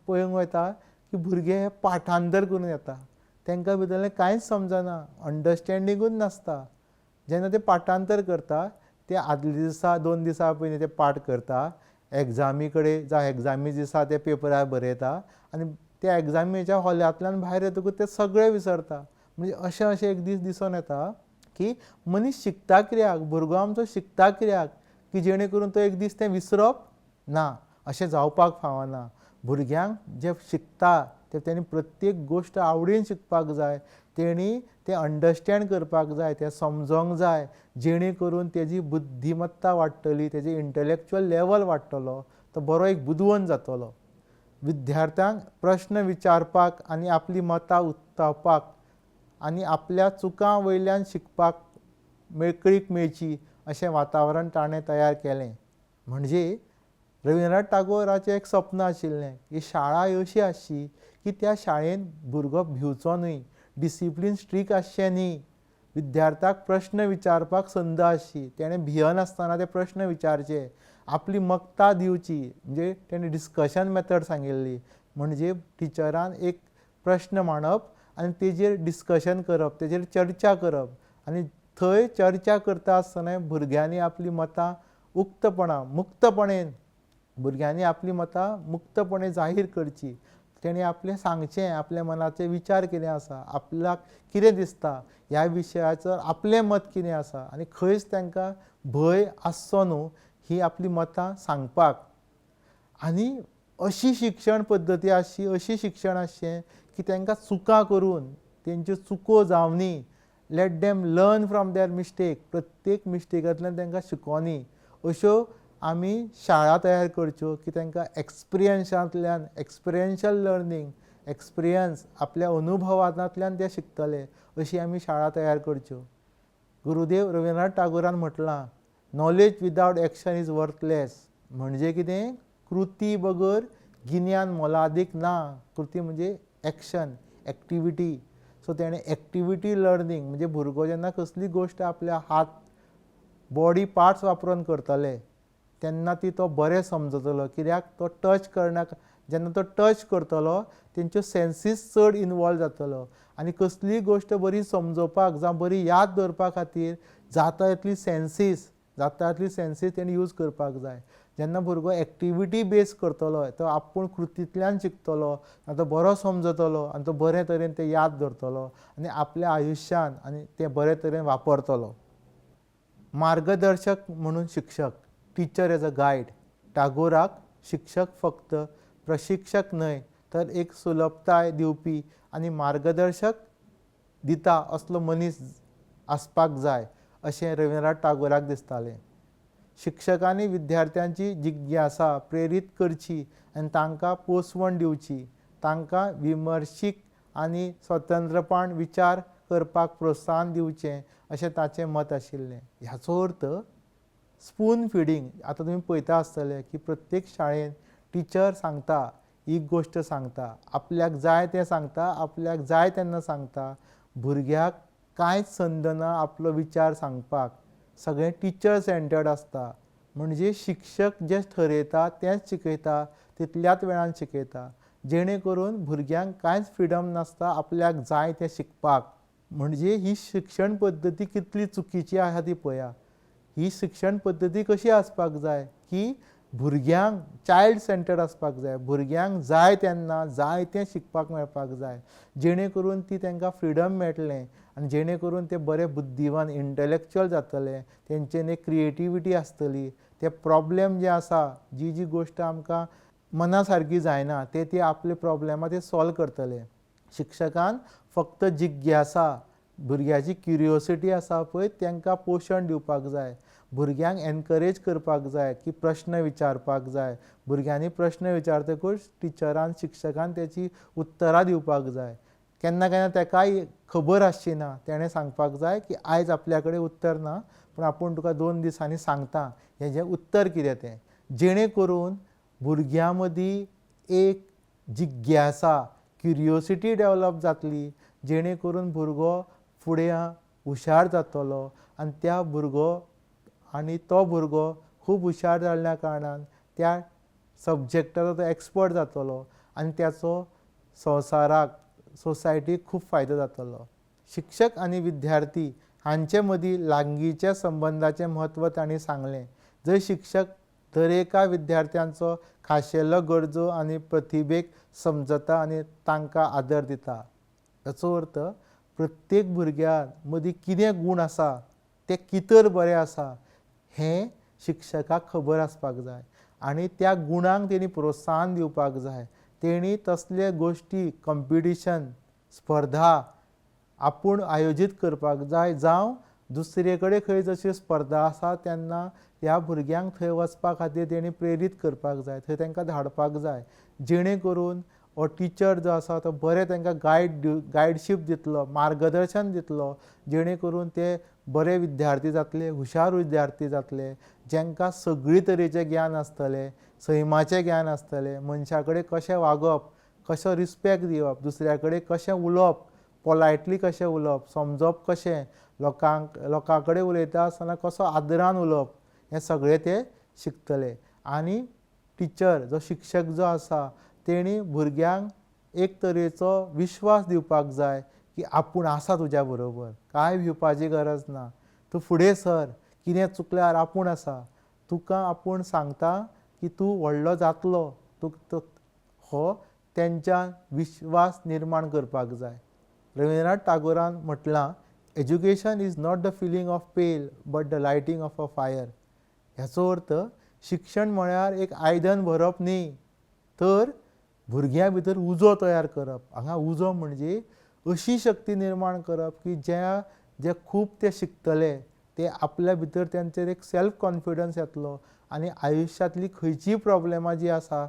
पळोवंक वता की भुरगे हे पाठांतर करून येता, तांकां भितरलें कांयच समजना, अंडरस्टँडिंगूच नासता. जेन्ना ते पाठांतर करता ते आदले दिसा 2 दिसा पयलीं ते पाठ करता, एग्जामी कडेन जावं एग्जामी दिसा ते पेपरार बरयता आनी त्या एग्जामीच्या हॉलांतल्यान भायर येतकूच ते सगळें विसरता. म्हणजे अशें एक दीस दिसून येता की मनीस शिकता कित्याक, भुरगो आमचो शिकता कित्याक, की जेणे करून तो एक दीस तें विसरप ना. अशें जावपाक फावना. भुरग्यांक जें शिकता तें तेणी प्रत्येक गोश्ट आवडीन शिकपाक जाय, तेणी तें अंडरस्टँड करपाक जाय, तें समजोंक जाय, जेणे करून तेजी बुद्धिमत्ता वाडटली, तेजी इंटलॅक्च्युअल लेवल वाडटलो, तो बरो एक बुदवंत जातलो. विद्यार्थ्यांक प्रश्न विचारपाक आनी आपली मतां उक्तावपाक आनी आपल्या चुकां वयल्यान शिकपाक मेळकळीक मेळची अशें वातावरण ताणें तयार केलें. म्हणजे रविंद्रनाथ टागोराचें एक सपन आशिल्लें की शाळा अशी आसची की त्या शाळेंत भुरगो भिवचो न्हय, डिसिप्लीन स्ट्रीक आसचें न्ही, विद्यार्थ्याक प्रश्न विचारपाक संद आसची, तेणें भियनासतना ते प्रश्न विचारचे, आपली मक्ता दिवची, म्हणजे तेणें डिस्कशन मेथड सांगिल्ली, म्हणजे टिचरान एक प्रश्न मांडप आनी तेजेर डिस्कशन करप, तेजेर चर्चा करप आनी थंय चर्चा करता आसतना भुरग्यांनी आपली मतां मुक्तपणेन भुरग्यांनी आपली मतां मुक्तपणे जाहीर करची, तेणी आपलें सांगचें, आपल्या मनाचे विचार कितें आसा, आपल्याक कितें दिसता ह्या विशयाचेर आपलें मत कितें आसा आनी खंयच तांकां भंय आसचो न्हू ही आपली मतां सांगपाक. आनी अशी शिक्षण पद्दती आसची, अशी शिक्षण आसचें की तांकां चुकां करून तेंच्यो चुको जावनी, let them learn from their mistake, प्रत्येक मिस्टेकांतल्यान तांकां शिकोवनी, अश्यो आमी शाळा तयार करच्यो की तांकां एक्सपिरियन्सांतल्यान, एक्सपिरियन्शियल लर्निंग, एक्सपिरियन्स आपल्या अनुभवांतल्यान ते शिकतले, अशी आमी शाळा तयार करच्यो. गुरुदेव रविंद्रनाथ टागोरान म्हटलां, knowledge without action is worthless, म्हणजे कितें, कृती बगर गिन्यान मोलादीक ना. कृती म्हणजे एक्शन, एक्टिविटी. सो तेणें एक्टिविटी लर्निंग म्हणजे भुरगो जेन्ना कसली गोश्ट आपल्या हात, बॉडी पार्ट्स वापरून करतले तेन्ना ती तो बरें समजतलो, कित्याक तो टच करनाका, जेन्ना तो टच करतलो तेंच्यो सेन्सीस चड इनवॉल्व जातलो आनी कसलीय गोश्ट बरी समजोवपाक जावं बरी याद दवरपा खातीर जाता तितली सेन्सीस तेणी यूज करपाक जाय. जेन्ना भुरगो एक्टिविटी बेस करतलो, तो आपूण कृतींतल्यान शिकतलो आनी तो बरो समजतलो आनी तो बरे तरेन ते याद दवरतलो आनी आपल्या आयुश्यान आनी ते बरे तरेन वापरतलो. मार्गदर्शक म्हणून शिक्षक, टीचर एज अ गायड. टागोराक शिक्षक फक्त प्रशिक्षक न्हय तर एक सुलभताय दिवपी आनी मार्गदर्शक दिता असलो मनीस आसपाक जाय अशें रविंद्रनाथ टागोराक दिसतालें. शिक्षकांनी विद्यार्थ्यांची जिज्ञासा प्रेरीत करची आनी तांकां पोसवण दिवची, तांकां विमर्शीक आनी स्वतंत्रपण विचार करपाक प्रोत्साहन दिवचें अशें ताचें मत आशिल्लें. ह्याचो अर्थ स्पून फिडींग. आतां तुमी पळयता आसतले की प्रत्येक शाळेंत टिचर सांगता, एक गोश्ट सांगता, आपल्याक जाय तें सांगता, आपल्याक जाय तेन्ना सांगता, भुरग्याक कांयच संद ना आपलो विचार सांगपाक, सगळें टिचर सेंटर्ड आसता. म्हणजे शिक्षक जें ठरयता तेंच शिकयता, तितल्याच वेळान शिकयता, जेणे करून भुरग्यांक कांयच फ्रिडम नासता आपल्याक जाय तें शिकपाक. म्हणजे ही शिक्षण पद्दती कितली चुकीची आसा ती पळया. ही शिक्षण पद्दती कशी आसपाक जाय की भुरग्यांक चायल्ड सेंटर्ड आसपाक जाय, भुरग्यांक जाय तेन्ना जाय तें शिकपाक मेळपाक जाय, जेणे करून ती तांकां फ्रिडम मेळटलें आनी जेणे करून ते बरे बुद्धिवान इंटलेक्च्युअल जातले, तेंचेन एक क्रिएटिविटी आसतली, ते प्रॉब्लेम जे आसा, जी गोश्ट आमकां मना सारकी जायना ते ती आपले प्रॉब्लेमां ते सॉल्व करतले. शिक्षकान फक्त जिज्ञासा, भुरग्याची क्युरियोसिटी आसा पळय तांकां पोशण दिवपाक जाय, भुरग्यांक एनकरेज करपाक जाय की प्रश्न विचारपाक जाय, भुरग्यांनी प्रश्न विचारतकूच टिचरान, शिक्षकान तेची उत्तरां दिवपाक जाय. केन्ना केन्ना ताकाय खबर आसची ना, तेणें सांगपाक जाय की आयज आपल्या कडेन उत्तर ना, पूण आपूण तुका 2 दिसांनी सांगता हेजें उत्तर कितें तें, जेणे करून भुरग्यां मदीं एक जिज्ञासा, क्युरियोसिटी डेवलप जातली, जेणे करून भुरगो फुडें हुशार जातलो आनी तो भुरगो खूब हुशार जाल्ल्या कारणान त्या सब्जेक्टाचो तो एक्सपर्ट जातलो आनी त्याचो संवसाराक, सोसायटीक खूब फायदो जातलो. शिक्षक आनी विद्यार्थी हांचे मदीं लागींच्या संबंदाचें म्हत्व तांणी सांगलें. जंय शिक्षक दर एका विद्यार्थ्यांचो खाशेल्यो गरजो आनी प्रतिभेक समजता आनी तांकां आदर दिता. हाचो अर्थ प्रत्येक भुरग्या मदीं कितें गूण आसा, ते कितर बरें आसा हें शिक्षकाक खबर आसपाक जाय आनी त्या गुणांक तेणी प्रोत्साहन दिवपाक जाय. तेणी तसले गोश्टी, कंपिटिशन, स्पर्धा आपूण आयोजीत करपाक जाय, जावं दुसरे कडेन खंय जशी स्पर्धा आसा तेन्ना ह्या भुरग्यांक थंय वचपा खातीर तेणी प्रेरीत करपाक जाय, थंय तांकां धाडपाक जाय, जेणे करून हो टिचर जो आसा तो बरें तांकां गायडशीप दितलो, मार्गदर्शन दितलो, जेणे करून ते बरे विद्यार्थी जातले, हुशार विद्यार्थी जातले, जेंकां सगळी तरेचें ज्ञान आसतलें, सैमाचें ज्ञान आसतलें, मनशा कडेन कशें वागप, कसो रिस्पेक्ट दिवप, दुसऱ्या कडेन कशें उलोवप, पोलायटली कशें उलोवप, समजप कशें, लोकां कडेन उलयता आसतना कसो आदरान उलोवप, हें सगळें ते शिकतले. आनी टिचर जो शिक्षक जो आसा तेणी भुरग्यांक एक तरेचो विश्वास दिवपाक जाय की आपूण आसा तुज्या बरोबर, कांय भिवपाची गरज ना, तूं फुडें सर, कितें चुकल्यार आपूण आसा, तुका आपूण सांगता की तूं व्हडलो जातलो. हो तेंच्यान विश्वास निर्माण करपाक जाय. रविंद्रनाथ टागोरान म्हटलां, education is not the filling of pail but the lighting of a fire. ह्याचो अर्थ शिक्षण म्हळ्यार एक आयदन भरप न्ही, तर भुरग्यां भितर उजो तयार करप. हांगा उजो म्हणजे अशी शक्ती निर्माण करप की जे खूब ते शिकतले, ते आपल्या भितर तेंचेर एक सेल्फ कॉन्फिडन्स येतलो आनी आयुश्यांतली खंयचीय प्रॉब्लेमां जी आसा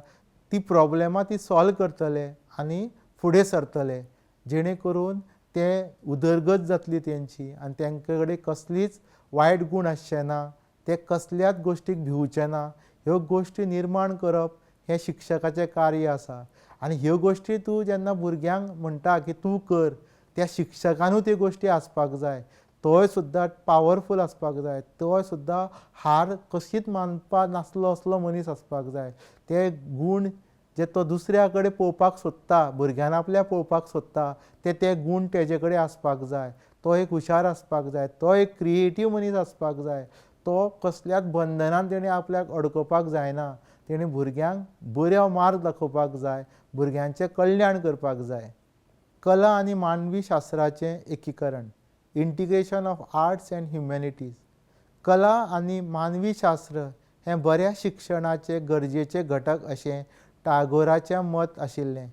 ती प्रॉब्लेमां ती सॉल्व करतले आनी फुडें सरतले, जेणे करून ते उदरगत जातली तेंची आनी तेंचे कडेन कसलीच वायट गूण आसचे ना, ते कसल्याच गोश्टीक भिवचे ना. ह्यो गोश्टी निर्माण करप हें शिक्षकाचें कार्य आसा. आनी ह्यो गोश्टी तूं जेन्ना भुरग्यांक म्हणटा की तूं कर, त्या शिक्षकानूय त्यो गोश्टी आसपाक जाय. तोय सुद्दां पावरफूल आसपाक जाय, तोय सुद्दां हार कशीच मानपा नासलो असलो मनीस आसपाक जाय. ते गूण जे तो दुसऱ्या कडेन पळोवपाक सोदता, भुरग्यान आपल्या पळोवपाक सोदता, ते गूण तेजे कडेन आसपाक जाय. तो एक हुशार आसपाक जाय, तो एक क्रिएटीव मनीस आसपाक जाय. तो कसल्याच बंधनान तेणें आपल्याक अडकोवपाक जायना. तेणें भुरग्यांक बरो मार्ग दाखोवपाक जाय, भुरग्यांचें कल्याण करपाक जाय. कला आनी मानवी शास्त्राचें एकीकरण, integration of arts and humanities. कला आनी मानवी शास्त्र हें बऱ्या शिक्षणाचे गरजेचे घटक अशें टागोराचें मत आशिल्लें.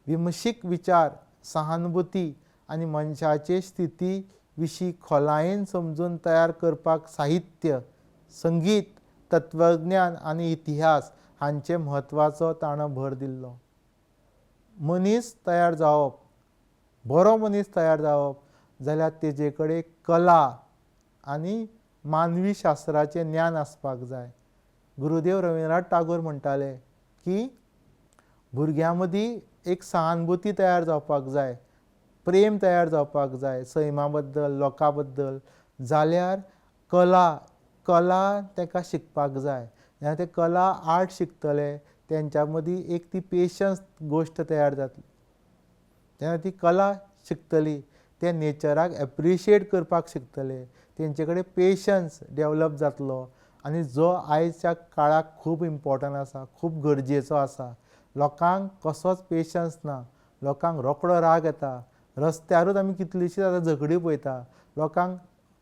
विमशीक विचार, सहानुभुती आनी मनशाचे स्थिती विशीं खोलायेन समजून तयार करपाक साहित्य, संगीत, तत्वज्ञान आनी इतिहास हांचे म्हत्वाचो ताणें भर दिल्लो. मनीस तयार जावप, बरो मनीस तयार जावप जाल्यार तेजे कडेन कला आनी मानवी शास्त्राचें ज्ञान आसपाक जाय. गुरुदेव रविंद्रनाथ टागोर म्हणटाले की भुरग्यां मदीं एक सहानुभुती तयार जावपाक जाय, प्रेम तयार जावपाक जाय सैमा बद्दल, लोकां बद्दल. जाल्यार कला ताका शिकपाक जाय. जेन्ना ते कला आर्ट शिकतले तेंच्या मदीं एक ती पेशन्स गोश्ट तयार जातली. जेन्ना ती कला शिकतली ते नेचराक एप्रिशिएट करपाक शिकतले, तेंचे कडेन पेशन्स डेवलप जातलो आनी जो आयच्या काळाक खूब इम्पॉर्टंट आसा, खूब गरजेचो आसा. लोकांक कसोच पेशन्स ना, लोकांक रोखडो राग येता. रस्त्यारूच आमी कितलीशींच आतां झगडीं पळयता, लोकांक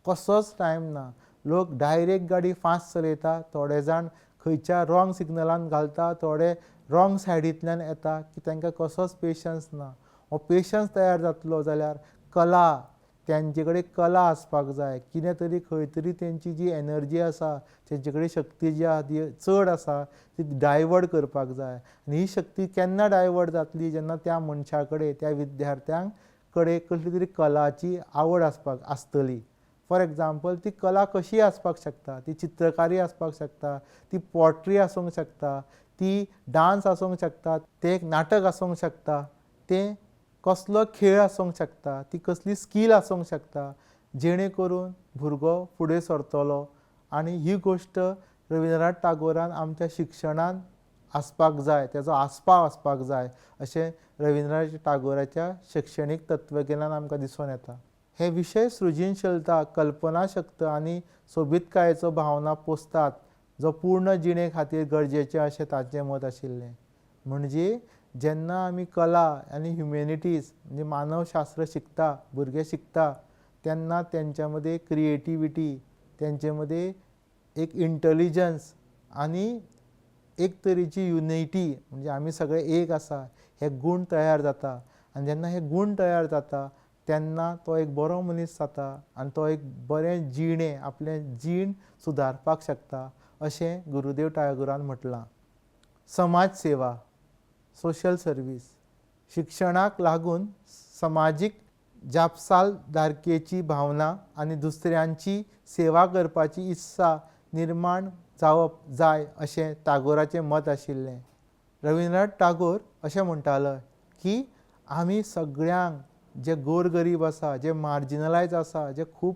कसोच टायम ना. लोक डायरेक्ट गाडी फास्ट चलयता, थोडे जाण खंयच्या रॉंग सिग्नलान घालता, थोडे रॉंग सायडींतल्यान येता की तांकां कसोच पेशन्स ना. हो पेशन्स तयार जातलो जाल्यार कला, तेंचे कडेन कला आसपाक जाय. कितें तरी खंय तरी तेंची जी एनर्जी आसा, तेंचे कडेन शक्ती जी आसा ती चड आसा, ती डायवर्ट करपाक जाय. आनी ही शक्ती केन्ना डायवर्ट जातली जेन्ना त्या मनशा कडेन, त्या विद्यार्थ्यांक कडेन कसली तरी कलाची आवड आसतली. फॉर एग्जाम्पल ती कला कशी आसपाक शकता, ती चित्रकारी आसपाक शकता, ती पोट्री आसूंक शकता, ती डान्स आसूंक शकता, तें एक नाटक आसूंक शकता, तें कसलो खेळ आसूंक शकता, ती कसली स्कील आसूंक शकता, जेणे करून भुरगो फुडें सरतलो. आनी ही गोश्ट रविंद्रनाथ टागोरान आमच्या शिक्षणान आसपाक जाय, तेजो आस्पाव आसपाक जाय अशें रविंद्रनाथ टागोराच्या शैक्षणीक तत्वगिन्यान आमकां दिसून येता. हे विशय सृजनशीलता, कल्पनाशक्त आनी सोबीतकायेचो भावना पोसतात, जो पूर्ण जिणे खातीर गरजेचें अशें ताचें मत आशिल्लें. म्हणजे जेन्ना आमी कला आनी ह्युमॅनिटीज म्हणजे मानवशास्त्र शिकता, भुरगे शिकता, तेन्ना तेंच्या मदें क्रिएटिविटी, तेंचे मदें एक इंटॅलिजन्स आनी एक तरेची युनिटी, म्हणजे आमी सगळे एक आसा, हे गूण तयार जाता. आनी जेन्ना हे गूण तयार जाता तेन्ना तो एक बरो मनीस जाता आनी तो एक बरें जिणें, आपलें जीण सुदारपाक शकता अशें गुरुदेव टागोरान म्हटलां. समाज सेवा, सोशल सर्वीस. शिक्षणाक लागून समाजीक जापसालदारकेची भावना आनी दुसऱ्यांची सेवा करपाची इत्सा निर्माण जावप जाय अशें टागोराचें मत आशिल्लें. रविंद्रनाथ टागोर अशें म्हणटालो की आमी सगळ्यांक जे गोरगरीब आसा, जे मार्जिनलायज आसा, जे खूब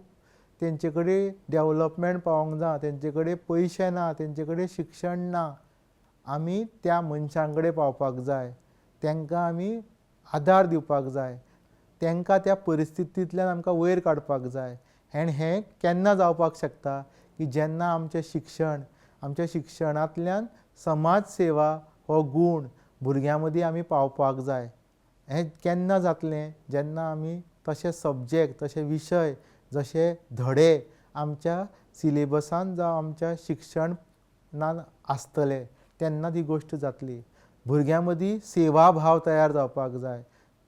तेंचे कडेन डेवलपमेंट पावोंक ना, तेंचे कडेन पयशे ना, तेंचे कडेन शिक्षण ना, आमी त्या मनशां कडेन पावपाक जाय, तांकां आमी आदार दिवपाक जाय, तांकां त्या परिस्थितींतल्यान आमकां वयर काडपाक जाय. आनी हें केन्ना जावपाक शकता की जेन्ना आमच्या शिक्षणांतल्यान समाज सेवा हो गूण भुरग्यां मदीं आमी पावपाक जाय. हें केन्ना जातलें जेन्ना आमी तशे सब्जेक्ट, तशे विशय, जशे धडे आमच्या सिलेबसान जावं आमच्या शिक्षणान आसतले तेन्ना ती गोश्ट जातली. भुरग्यां मदीं सेवा भाव तयार जावपाक जाय,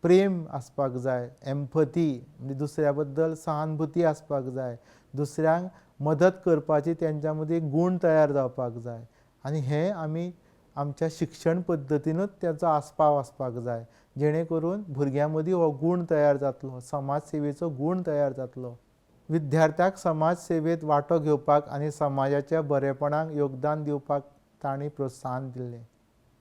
प्रेम आसपाक जाय, एम्पथी म्हणजे दुसऱ्या बद्दल सहानुभुती आसपाक जाय, दुसऱ्यांक मदत करपाची तेंच्या मदीं गूण तयार जावपाक जाय. आनी हें आमी आमच्या शिक्षण पद्दतीनूच तेचो आस्पाव आसपाक जाय, जेणे करून भुरग्यां मदीं हो गूण तयार जातलो, समाज सेवेचो गूण तयार जातलो. विद्यार्थ्याक समाज सेवेंत वांटो घेवपाक आनी समाजाच्या बरेपणाक योगदान दिवपाक तांणी प्रोत्साहन दिल्लें.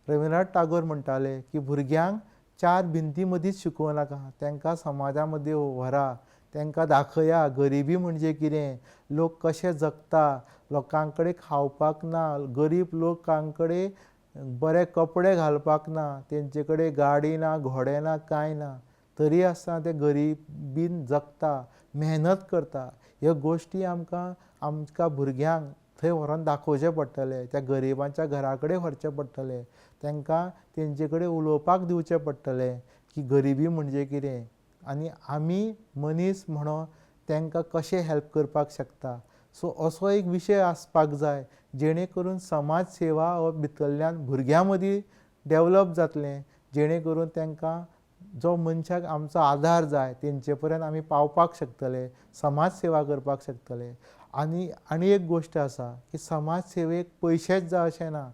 रविंद्रनाथ टागोर म्हणटाले की भुरग्यांक चार भिंती मदींच शिकोवं नाका, तांकां समाजा मदीं व्हरा, तांकां दाखया गरिबी म्हणजे कितें, लोक कशे जगता, लोकां कडेन खावपाक ना, गरीब लोकां कडेन बरे कपडे घालपाक ना, तेंचे कडेन गाडी ना, घोडे ना, कांय ना, तरी आसतना ते गरिबीन जगता, मेहनत करता. ह्यो गोश्टी आमकां भुरग्यांक थंय व्हरोन दाखोवचें पडटलें, त्या गरिबांच्या घरा कडेन व्हरचें पडटलें, तांकां तेंचे कडेन उलोवपाक दिवचें पडटलें की गरिबी म्हणजे कितें आनी आमी मनीस म्हणून तांकां कशें हेल्प करपाक शकता. सो असो एक विशय आसपाक जाय जेणे करून समाज सेवा हो भितरल्यान भुरग्यां मदीं डेवलप जातलें, जेणे करून तांकां जो मनशाक आमचो आदार जाय तेंचे पर्यंत आमी पावपाक शकतले, समाज सेवा करपाक शकतले. आनी एक गोश्ट आसा की समाज सेवेक पयशेच जाय अशें ना,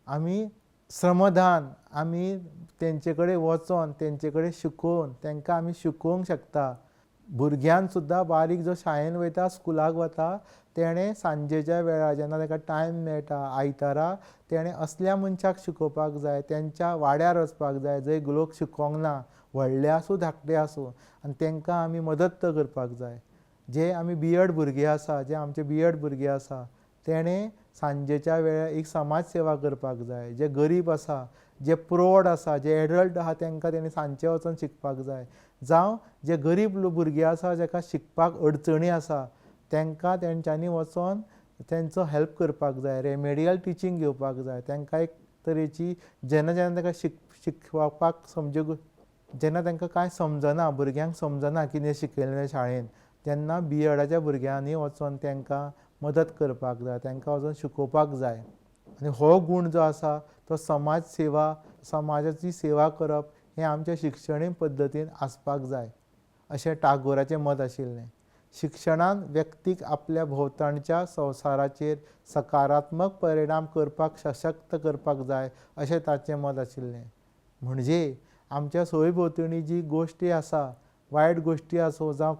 आमी श्रमदान आमी तेंचे कडेन वचोन तेंचे कडेन शिकोवन तांकां आमी शिकोवंक शकता. भुरग्यांक सुद्दां बारीक जो शाळेन वयता, स्कुलाक वता, तेणें सांजेच्या वेळार जेन्ना ताका टायम मेळटा आयतारा तेणें असल्या मनशाक शिकोवपाक जाय, तेंच्या वाड्यार वचपाक जाय जंय लोक शिकोंक ना, व्हडले आसूं धाकटे आसूं, आनी तांकां आमी मदत करपाक जाय. जे आमी बीएड भुरगे आसा, जे आमचे बीएड भुरगे आसा, तेणें सांजेच्या वेळार एक समाज सेवा करपाक जाय. जे गरीब आसा, जे प्रौढ आसा, जे एडल्ट आहा तांकां तेणी सांजचे वचोन शिकपाक जाय. जावं जे गरीब भुरगे आसा जेका शिकपाक अडचणी आसा तांकां तेंच्यांनी वचोन तेंचो हेल्प करपाक जाय, रेमेडियल टिचींग घेवपाक जाय. तांकां एक तरेची जेन्ना तांकां शिकवापाक जेन्ना तांकां कांय समजना, भुरग्यांक समजना कितें शिकयलें शाळेन, तेन्ना बीएडाच्या भुरग्यांनी वचोन तांकां मदत करपाक जाय, तांकां वचोन शिकोवपाक जाय. आनी हो गूण जो आसा तो समाज सेवा, समाजाची सेवा करप हें आमच्या शिक्षणीक पद्दतीन आसपाक जाय अशें टागोराचें मत आशिल्लें. शिक्षणान व्यक्तीक आपल्या भोंवतणच्या संवसाराचेर सकारात्मक परिणाम करपाक सशक्त करपाक जाय अशें ताचें मत आशिल्लें. म्हणजे आमच्या सोय भोंवतणी जी गोश्टी आसा, वायट गोश्टी आसूं जावं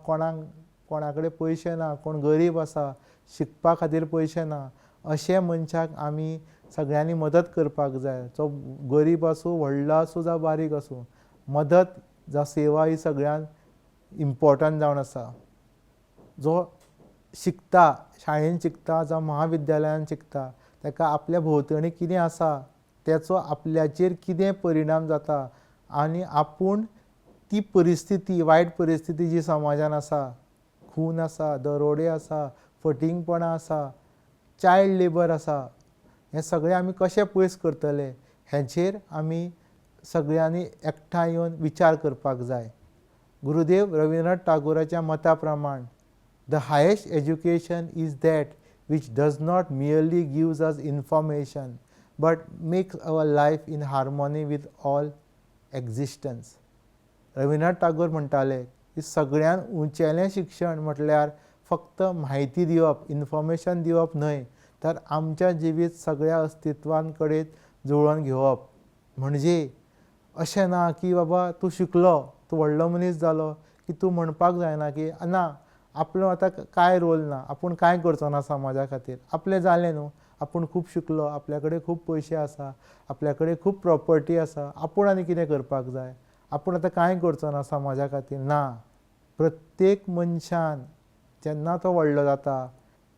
कोणा कडेन पयशे ना, कोण गरीब आसा, शिकपा खातीर पयशे ना, अशे मनशाक आमी सगळ्यांनी मदत करपाक जाय. तो गरीब आसूं, व्हडलो आसूं जावं बारीक आसूं, मदत जावं सेवा ही सगळ्यांत इम्पॉर्टंट जावन आसा. जो शिकता, शाळेन शिकता जावं महाविद्यालयान शिकता, ताका आपल्या भोंवतणी कितें आसा तेचो आपल्याचेर कितें परिणाम जाता आनी आपूण ती परिस्थिती, वायट परिस्थिती जी समाजान आसा, खून आसा, दरोडे आसा, फटिंगपणां आसा, चायल्ड लेबर आसा, हें सगळें आमी कशें पयस करतले हेचेर आमी सगळ्यांनी एकठांय येवन विचार करपाक जाय. गुरुदेव रविंद्रनाथ टागोराच्या मता प्रमाण The highest education is that which does not merely gives us information but makes our life in harmony with all existence. Rabindranath टागोर म्हणटाले की सगळ्यान उंचेलें शिक्षण म्हटल्यार फक्त म्हायती दिवप, इन्फॉर्मेशन दिवप न्हय, तर आमच्या जिवीत सगळ्या अस्तित्वां कडेन जुळोवन घेवप. म्हणजे अशें ना की बाबा तूं शिकलो, तूं व्हडलो मनीस जालो की तूं म्हणपाक जायना की ना आपलो आतां काय रोल ना, आपूण कांय करचो ना समाजा खातीर, आपलें जालें न्हू, आपूण खूब शिकलो, आपल्या कडेन खूब पयशे आसा, आपल्या कडेन खूब प्रॉपर्टी आसा, आपूण आनी कितें करपाक जाय, आपूण आतां कांय करचो ना समाजा खातीर. ना, प्रत्येक मनशान जेन्ना तो व्हडलो जाता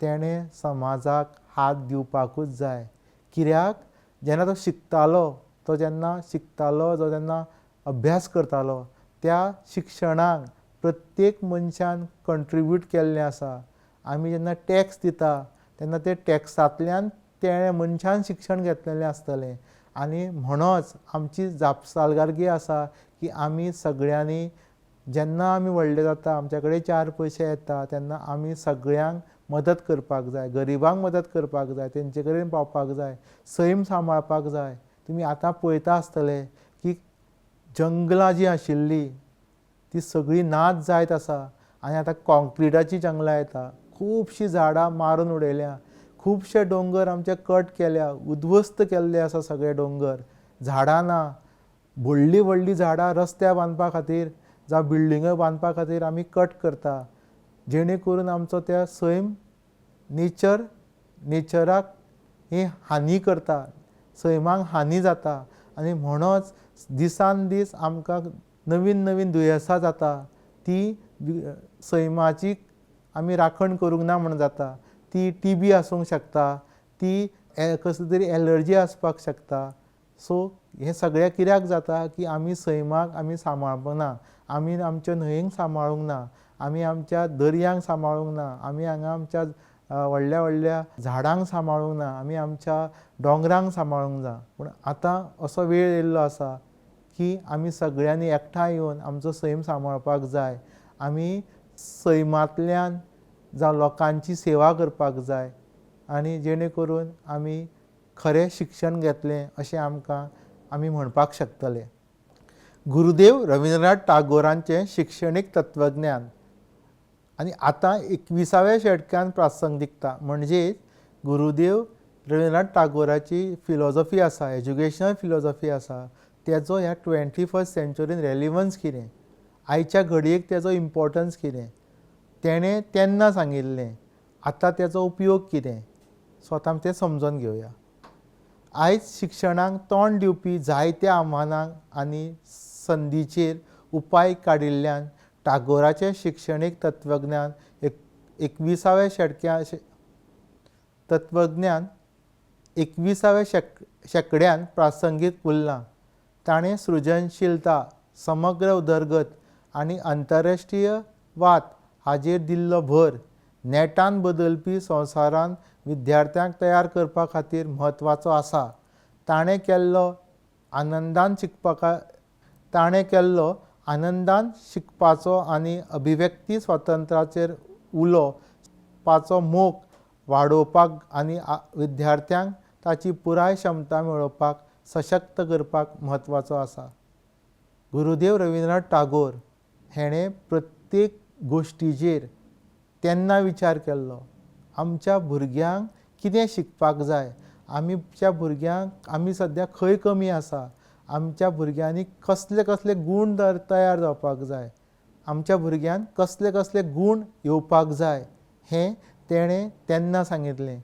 तेणें समाजाक हात दिवपाकूच जाय. कित्याक जेन्ना तो शिकतालो, तो जेन्ना अभ्यास करतालो, त्या शिक्षणाक प्रत्येक मनशान कंट्रिब्यूट केल्लें आसा. आमी जेन्ना टॅक्स दिता तेन्ना ते टॅक्सांतल्यान त्या मनशान शिक्षण घेतलेलें आसतलें. आनी म्हणूनच आमची जापसालदारकी आसा की आमी सगळ्यांनी जेन्ना आमी व्हडले जाता, आमच्या कडेन 4 पयशे येता तेन्ना आमी सगळ्यांक मदत करपाक जाय, गरिबांक मदत करपाक जाय, तेंचे कडेन पावपाक जाय, सैम सांबाळपाक जाय. तुमी आतां पळयता आसतले की जंगलां जीं आशिल्लीं ती सगळी नाच जायत आसा आनी आतां कॉंक्रिटाची जंगलां येता. खुबशीं झाडां मारून उडयल्या, खुबशे दोंगर आमचे कट केल्या, उद्ध्वस्त केल्ले आसा सगळे दोंगर. झाडां ना, व्हडलीं व्हडलीं झाडां रस्त्या बांदपा खातीर जावं बिल्डिंग्यो बांदपा खातीर आमी कट करता, जेणे करून आमचो त्या सैम नेचराक ही हानी करता, सैमाक हानी जाता. आनी म्हणूनच दिसान दीस आमकां नवीन नवीन दुयेंसां जाता. ती सैमाची आमी राखण करूंक ना म्हण जाता. ती TB आसूंक शकता, ती कसली तरी एलर्जी आसपाक शकता. सो हें सगळें कित्याक जाता की आमी सैमाक आमी सांबाळपाक ना, आमी आमच्यो न्हंयेक सांबाळूंक ना, आमी आमच्या दर्यांक सांबाळूंक ना, आमी हांगा आमच्या व्हडल्या व्हडल्या झाडांक सांबाळूंक ना, आमी आमच्या दोंगरांक सांबाळूंक ना. पूण आतां असो वेळ येयल्लो आसा की आमी सगळ्यांनी एकठांय येवन आमचो सैम सांबाळपाक जाय. आमी सैमांतल्यान जावं लोकांची सेवा करपाक जाय आनी जेणे करून आमी खरें शिक्षण घेतलें अशें आमी म्हणपाक शकतले. गुरुदेव रविंद्रनाथ टागोरांचें शिक्षणीक तत्वज्ञान आनी आतां 21व्या शेटकांत प्रासंगिकता. म्हणजे गुरुदेव रविंद्रनाथ टागोराची फिलॉसॉफी आसा, एज्युकेशनल फिलॉसॉफी आसा, तेजो ह्या 21st सेंच्युरीन रेलिवन्स कितें, आयच्या घडयेक तेजो इम्पॉर्टन्स कितें, तेणें तेन्ना सांगिल्लें, आतां तेजो उपयोग कितें. सो आतां आमी तें समजून घेवया. आयज शिक्षणाक तोंड दिवपी जायत्या आव्हानांक आनी संदींचेर उपाय काडिल्ल्यान टागोराचें शिक्षणीक तत्वज्ञान 21व्या शेंकड्यान प्रासंगीक उरलां. ताणें सृजनशीलता, समग्र उदरगत आनी आंतरराष्ट्रीयवाद हाचेर दिल्लो भर नेटान बदलपी संवसारांत विद्यार्थ्यांक तयार करपा खातीर म्हत्वाचो आसा. ताणें केल्लो आनंदान शिकपाचो आनी अभिव्यक्ती स्वातंत्र्याचेर उलोवपाचो मोख वाडोवपाक आनी विद्यार्थ्यांक ताची पुराय क्षमता मेळोवपाक सशक्त करपाक म्हत्वाचो आसा. गुरुदेव रविंद्रनाथ टागोर हेणें प्रत्येक गोश्टीचेर तेन्ना विचार केल्लो. आमच्या भुरग्यांक कितें शिकपाक जाय, आमच्या भुरग्यांक आमी सद्या खंय कमी आसा, आमच्या भुरग्यांनी कसले कसले गूण तयार जावपाक जाय, आमच्या भुरग्यांक कसले कसले गूण येवपाक जाय, हें तेणें तेन्ना सांगिल्लें.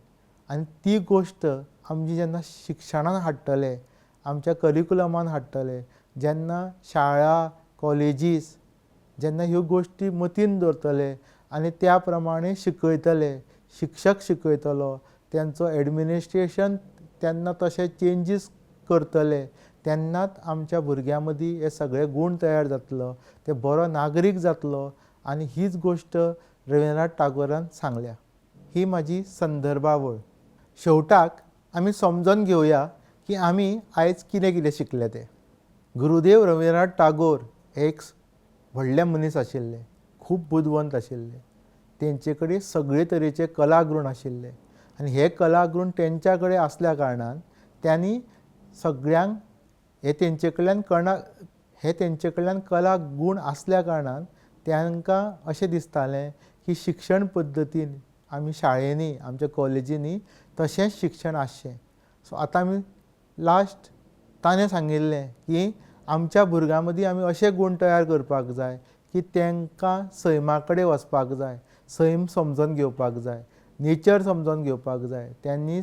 आनी ती गोश्ट आमची जेन्ना शिक्षणांत हाडटले, आमच्या करिकुलमान हाडटले, जेन्ना शाळा कॉलेजीस जेन्ना ह्यो गोश्टी मतीन दवरतले आनी त्या प्रमाणे शिकयतले, शिक्षक शिकयतलो, तेंचो एडमिनिस्ट्रेशन तेन्ना तशे चेंजीस करतले, तेन्नाच आमच्या भुरग्यां मदीं हे सगळे गूण तयार जातलो, ते बरो नागरीक जातलो. आनी हीच गोश्ट रविंद्रनाथ टागोरान सांगल्या. ही म्हाजी संदर्भावळ. शेवटाक आमी समजून घेवया की आमी आयज कितें कितें शिकले तें. गुरुदेव रविंद्रनाथ टागोर हे एक व्हडले मनीस आशिल्ले, खूब बुदवंत आशिल्ले. तेंचे कडेन सगळे तरेचे कलागूण आशिल्ले आनी हे कलागूण तेंच्या कडेन आसल्या कारणान त्यांनी सगळ्यांक हे तेंचे कडल्यान कला गूण आसल्या कारणान तांकां अशें दिसतालें की शिक्षण पद्दतीन आमी शाळेंनी आमच्या कॉलेजींनी तशेंच शिक्षण आसचें. सो आतां आमी ताणें सांगिल्लें की आमच्या भुरग्यां मदीं आमी अशे गूण तयार करपाक जाय की तांकां सैमा कडेन वचपाक जाय, सैम समजून घेवपाक जाय, नेचर समजून घेवपाक जाय, त्यांनी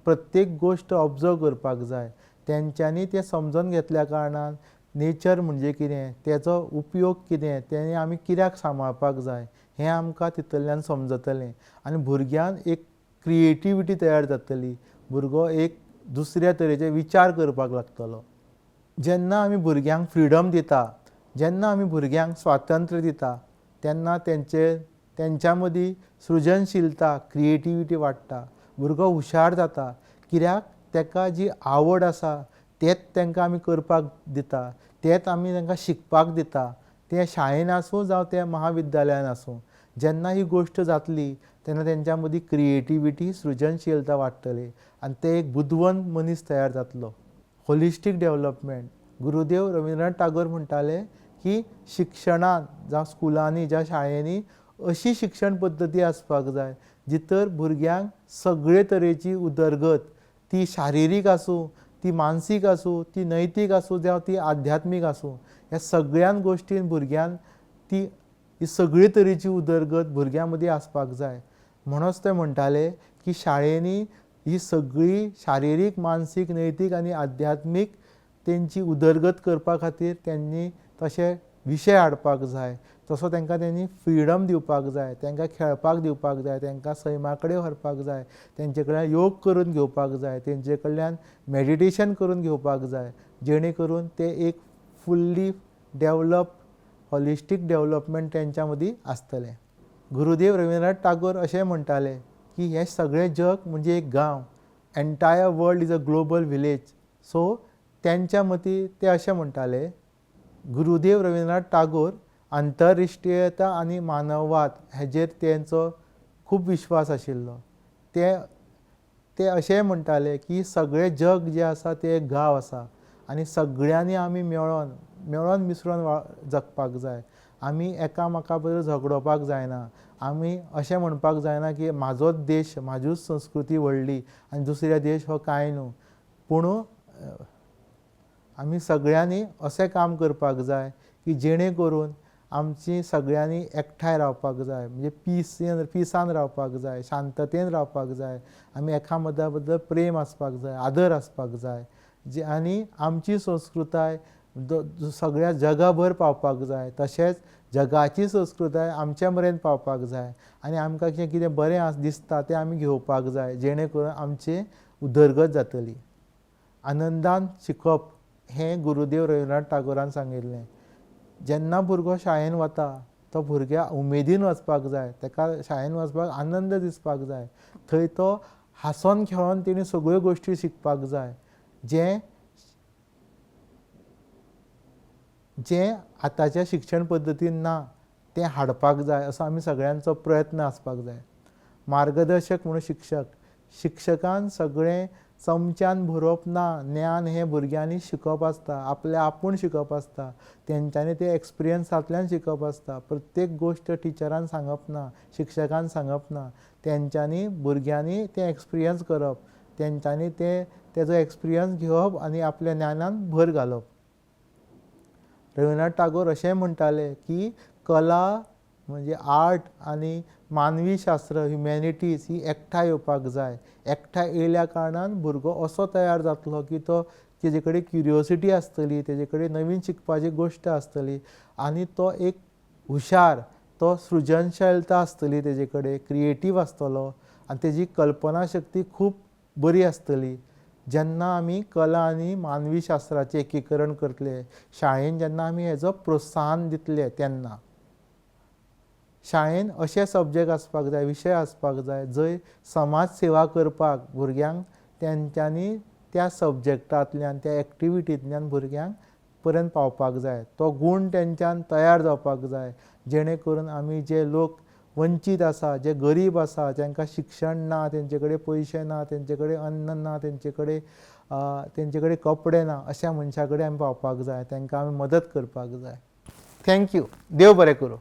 प्रत्येक गोश्ट ऑब्जर्व करपाक जाय. तेंच्यांनी तें समजून घेतल्या कारणान नेचर म्हणजे कितें, तेचो उपयोग कितें, तें आमी कित्याक सांबाळपाक जाय हें आमकां तितूंतल्यान समजतलें. आनी भुरग्यांक एक क्रिएटिविटी तयार जातली. भुरगो एक दुसऱ्या तरेचे विचार करपाक लागतलो. जेन्ना आमी भुरग्यांक फ्रिडम दिता, जेन्ना आमी भुरग्यांक स्वातंत्र्य दिता, तेन्ना तेंच्या मदीं सृजनशीलता, क्रिएटिविटी वाडटा. भुरगो हुशार जाता. कित्याक ताका जी आवड आसा तेंच तांकां आमी करपाक दिता, तेंच आमी तांकां शिकपाक दिता. तें शाळेन आसूं जावं तें महाविद्यालयान आसूं. जेन्ना ही गोश्ट जातली तेन्ना तेंच्या मदीं क्रिएटिविटी, सृजनशीलता वाडटली आनी ते एक बुदवंत मनीस तयार जातलो. होलिस्टीक डेवलपमेंट. गुरुदेव रविंद्रनाथ टागोर म्हणटाले की शिक्षणांत जावं स्कुलांनी, ज्या शाळेंनी अशी शिक्षण पद्दती आसपाक जाय जितर भुरग्यांक सगळे तरेची उदरगत, ती शारिरीक आसूं, ती मानसीक आसूं, ती नैतीक आसूं जावं ती आध्यात्मीक आसूं, ह्या सगळ्यान गोश्टीन भुरग्यांक ही सगळे तरेची उदरगत भुरग्यां मदीं आसपाक जाय. म्हणूनच ते म्हणटाले की शाळेंनी ही सगळी शारिरीक, मानसीक, नैतीक आनी आध्यात्मीक तेंची उदरगत करपा खातीर त्यांनी तशे विशय हाडपाक जाय. तसो तांकां त्यांनी फ्रिडम दिवपाक जाय, तांकां खेळपाक दिवपाक जाय, तांकां सैमा कडेन व्हरपाक जाय, तेंचे कडल्यान योग करून घेवपाक जाय, तेंचे कडल्यान मेडिटेशन करून घेवपाक जाय, जेणे करून ते एक फुल्ली डेवलप हॉलिस्टीक डेवलपमेंट तेंच्या मदीं आसतलें. गुरुदेव रविंद्रनाथ टागोर अशें म्हणटाले की हें सगळें जग म्हणजे एक गांव. Entire world is a global village. So तेंच्या मतीं ते अशें म्हणटाले. गुरुदेव रविंद्रनाथ टागोर आंतरराष्ट्रीयता आनी मानववाद हेजेर तेंचो खूब विश्वास आशिल्लो. ते अशें म्हणटाले की सगळें जग जें आसा तें एक गांव आसा आनी सगळ्यांनी आमी मेळोन मिसळून जगपाक जाय. आमी एकामेका बरोबर झगडोवपाक जायना. आमी अशें म्हणपाक जायना की म्हाजोच देश, म्हाजूच संस्कृती व्हडली आनी दुसऱ्या देश हो कांय न्हू. पूण आमी सगळ्यांनी अशें काम करपाक जाय की जेणे करून आमची सगळ्यांनी एकठांय रावपाक जाय, म्हणजे पिसान रावपाक जाय, शांततेन रावपाक जाय. आमी एकामेका बद्दल प्रेम आसपाक जाय, आदर आसपाक जाय. आनी आमची संस्कृताय सगळ्या जगाभर पावपाक जाय. तशेंच जगाची संस्कृताय आमच्या मेरेन पावपाक जाय आनी आमकां जें कितें बरें दिसता तें आमी घेवपाक जाय, जेणे करून आमची उदरगत जातली. आनंदान शिकप हें गुरुदेव रविंद्रनाथ टागोरान सांगिल्लें. जेन्ना भुरगो शाळेन वता तो भुरग्या उमेदीन वचपाक जाय, ताका शाळेन वचपाक आनंद दिसपाक जाय. थंय तो हांसोन खेळोन तेणी सगळ्यो गोश्टी शिकपाक जाय, जें आतांच्या शिक्षण पद्दतीन ना तें हाडपाक जाय असो आमी सगळ्यांचो प्रयत्न आसपाक जाय. मार्गदर्शक म्हणून शिक्षकान सगळें चमच्यान भरोवप ना. ज्ञान हें भुरग्यांनी शिकप आसता, आपल्या आपूण शिकप आसता, तेंच्यांनी तें एक्सपिरियन्सांतल्यान शिकप आसता. प्रत्येक गोश्ट टिचरान सांगप ना, शिक्षकान सांगप ना. तेंच्यांनी भुरग्यांनी तें एक्सपिरियन्स करप, तेंच्यांनी तेजो एक्सपिरियन्स घेवप आनी आपल्या ज्ञानान भर घालप. रविंद्रनाथ टागोर अशें म्हणटाले की कला म्हणजे आर्ट आनी मानवी शास्त्र, ह्युमॅनिटीज ही एकठांय येवपाक जाय. एकठांय येयल्या कारणान भुरगो असो तयार जातलो की तेजे कडेन क्युरियोसिटी आसतली, तेजे कडेन नवीन शिकपाची गोश्ट आसतली आनी तो एक हुशार, तो सृजनशीलता आसतली तेजे कडेन, क्रिएटीव आसतलो आनी तेजी कल्पना शक्ती खूब बरी आसतली. जेन्ना आमी कला आनी मानवी शास्त्राचें एकीकरण करतले, शाळेन जेन्ना आमी हेजो प्रोत्साहन दितले तेन्ना शाळेन अशे सब्जेक्ट आसपाक जाय, विशय आसपाक जाय जंय समाज सेवा करपाक भुरग्यांक तेंच्यांनी त्या सब्जेक्टांतल्यान, त्या एक्टिविटींतल्यान भुरग्यांक पर्यंत पावपाक जाय. तो गूण तेंच्यांत तयार जावपाक जाय, जेणे करून आमी जे लोक वंचीत आसा, जे गरीब आसा, जांकां शिक्षण ना, तेंचे कडेन पयशे ना, तेंचे कडेन अन्न ना, तेंचे कडेन कपडे ना, अशा मनशां कडेन आमी पावपाक जाय, तांकां आमी मदत करपाक जाय. थँक्यू. देव बरें करूं.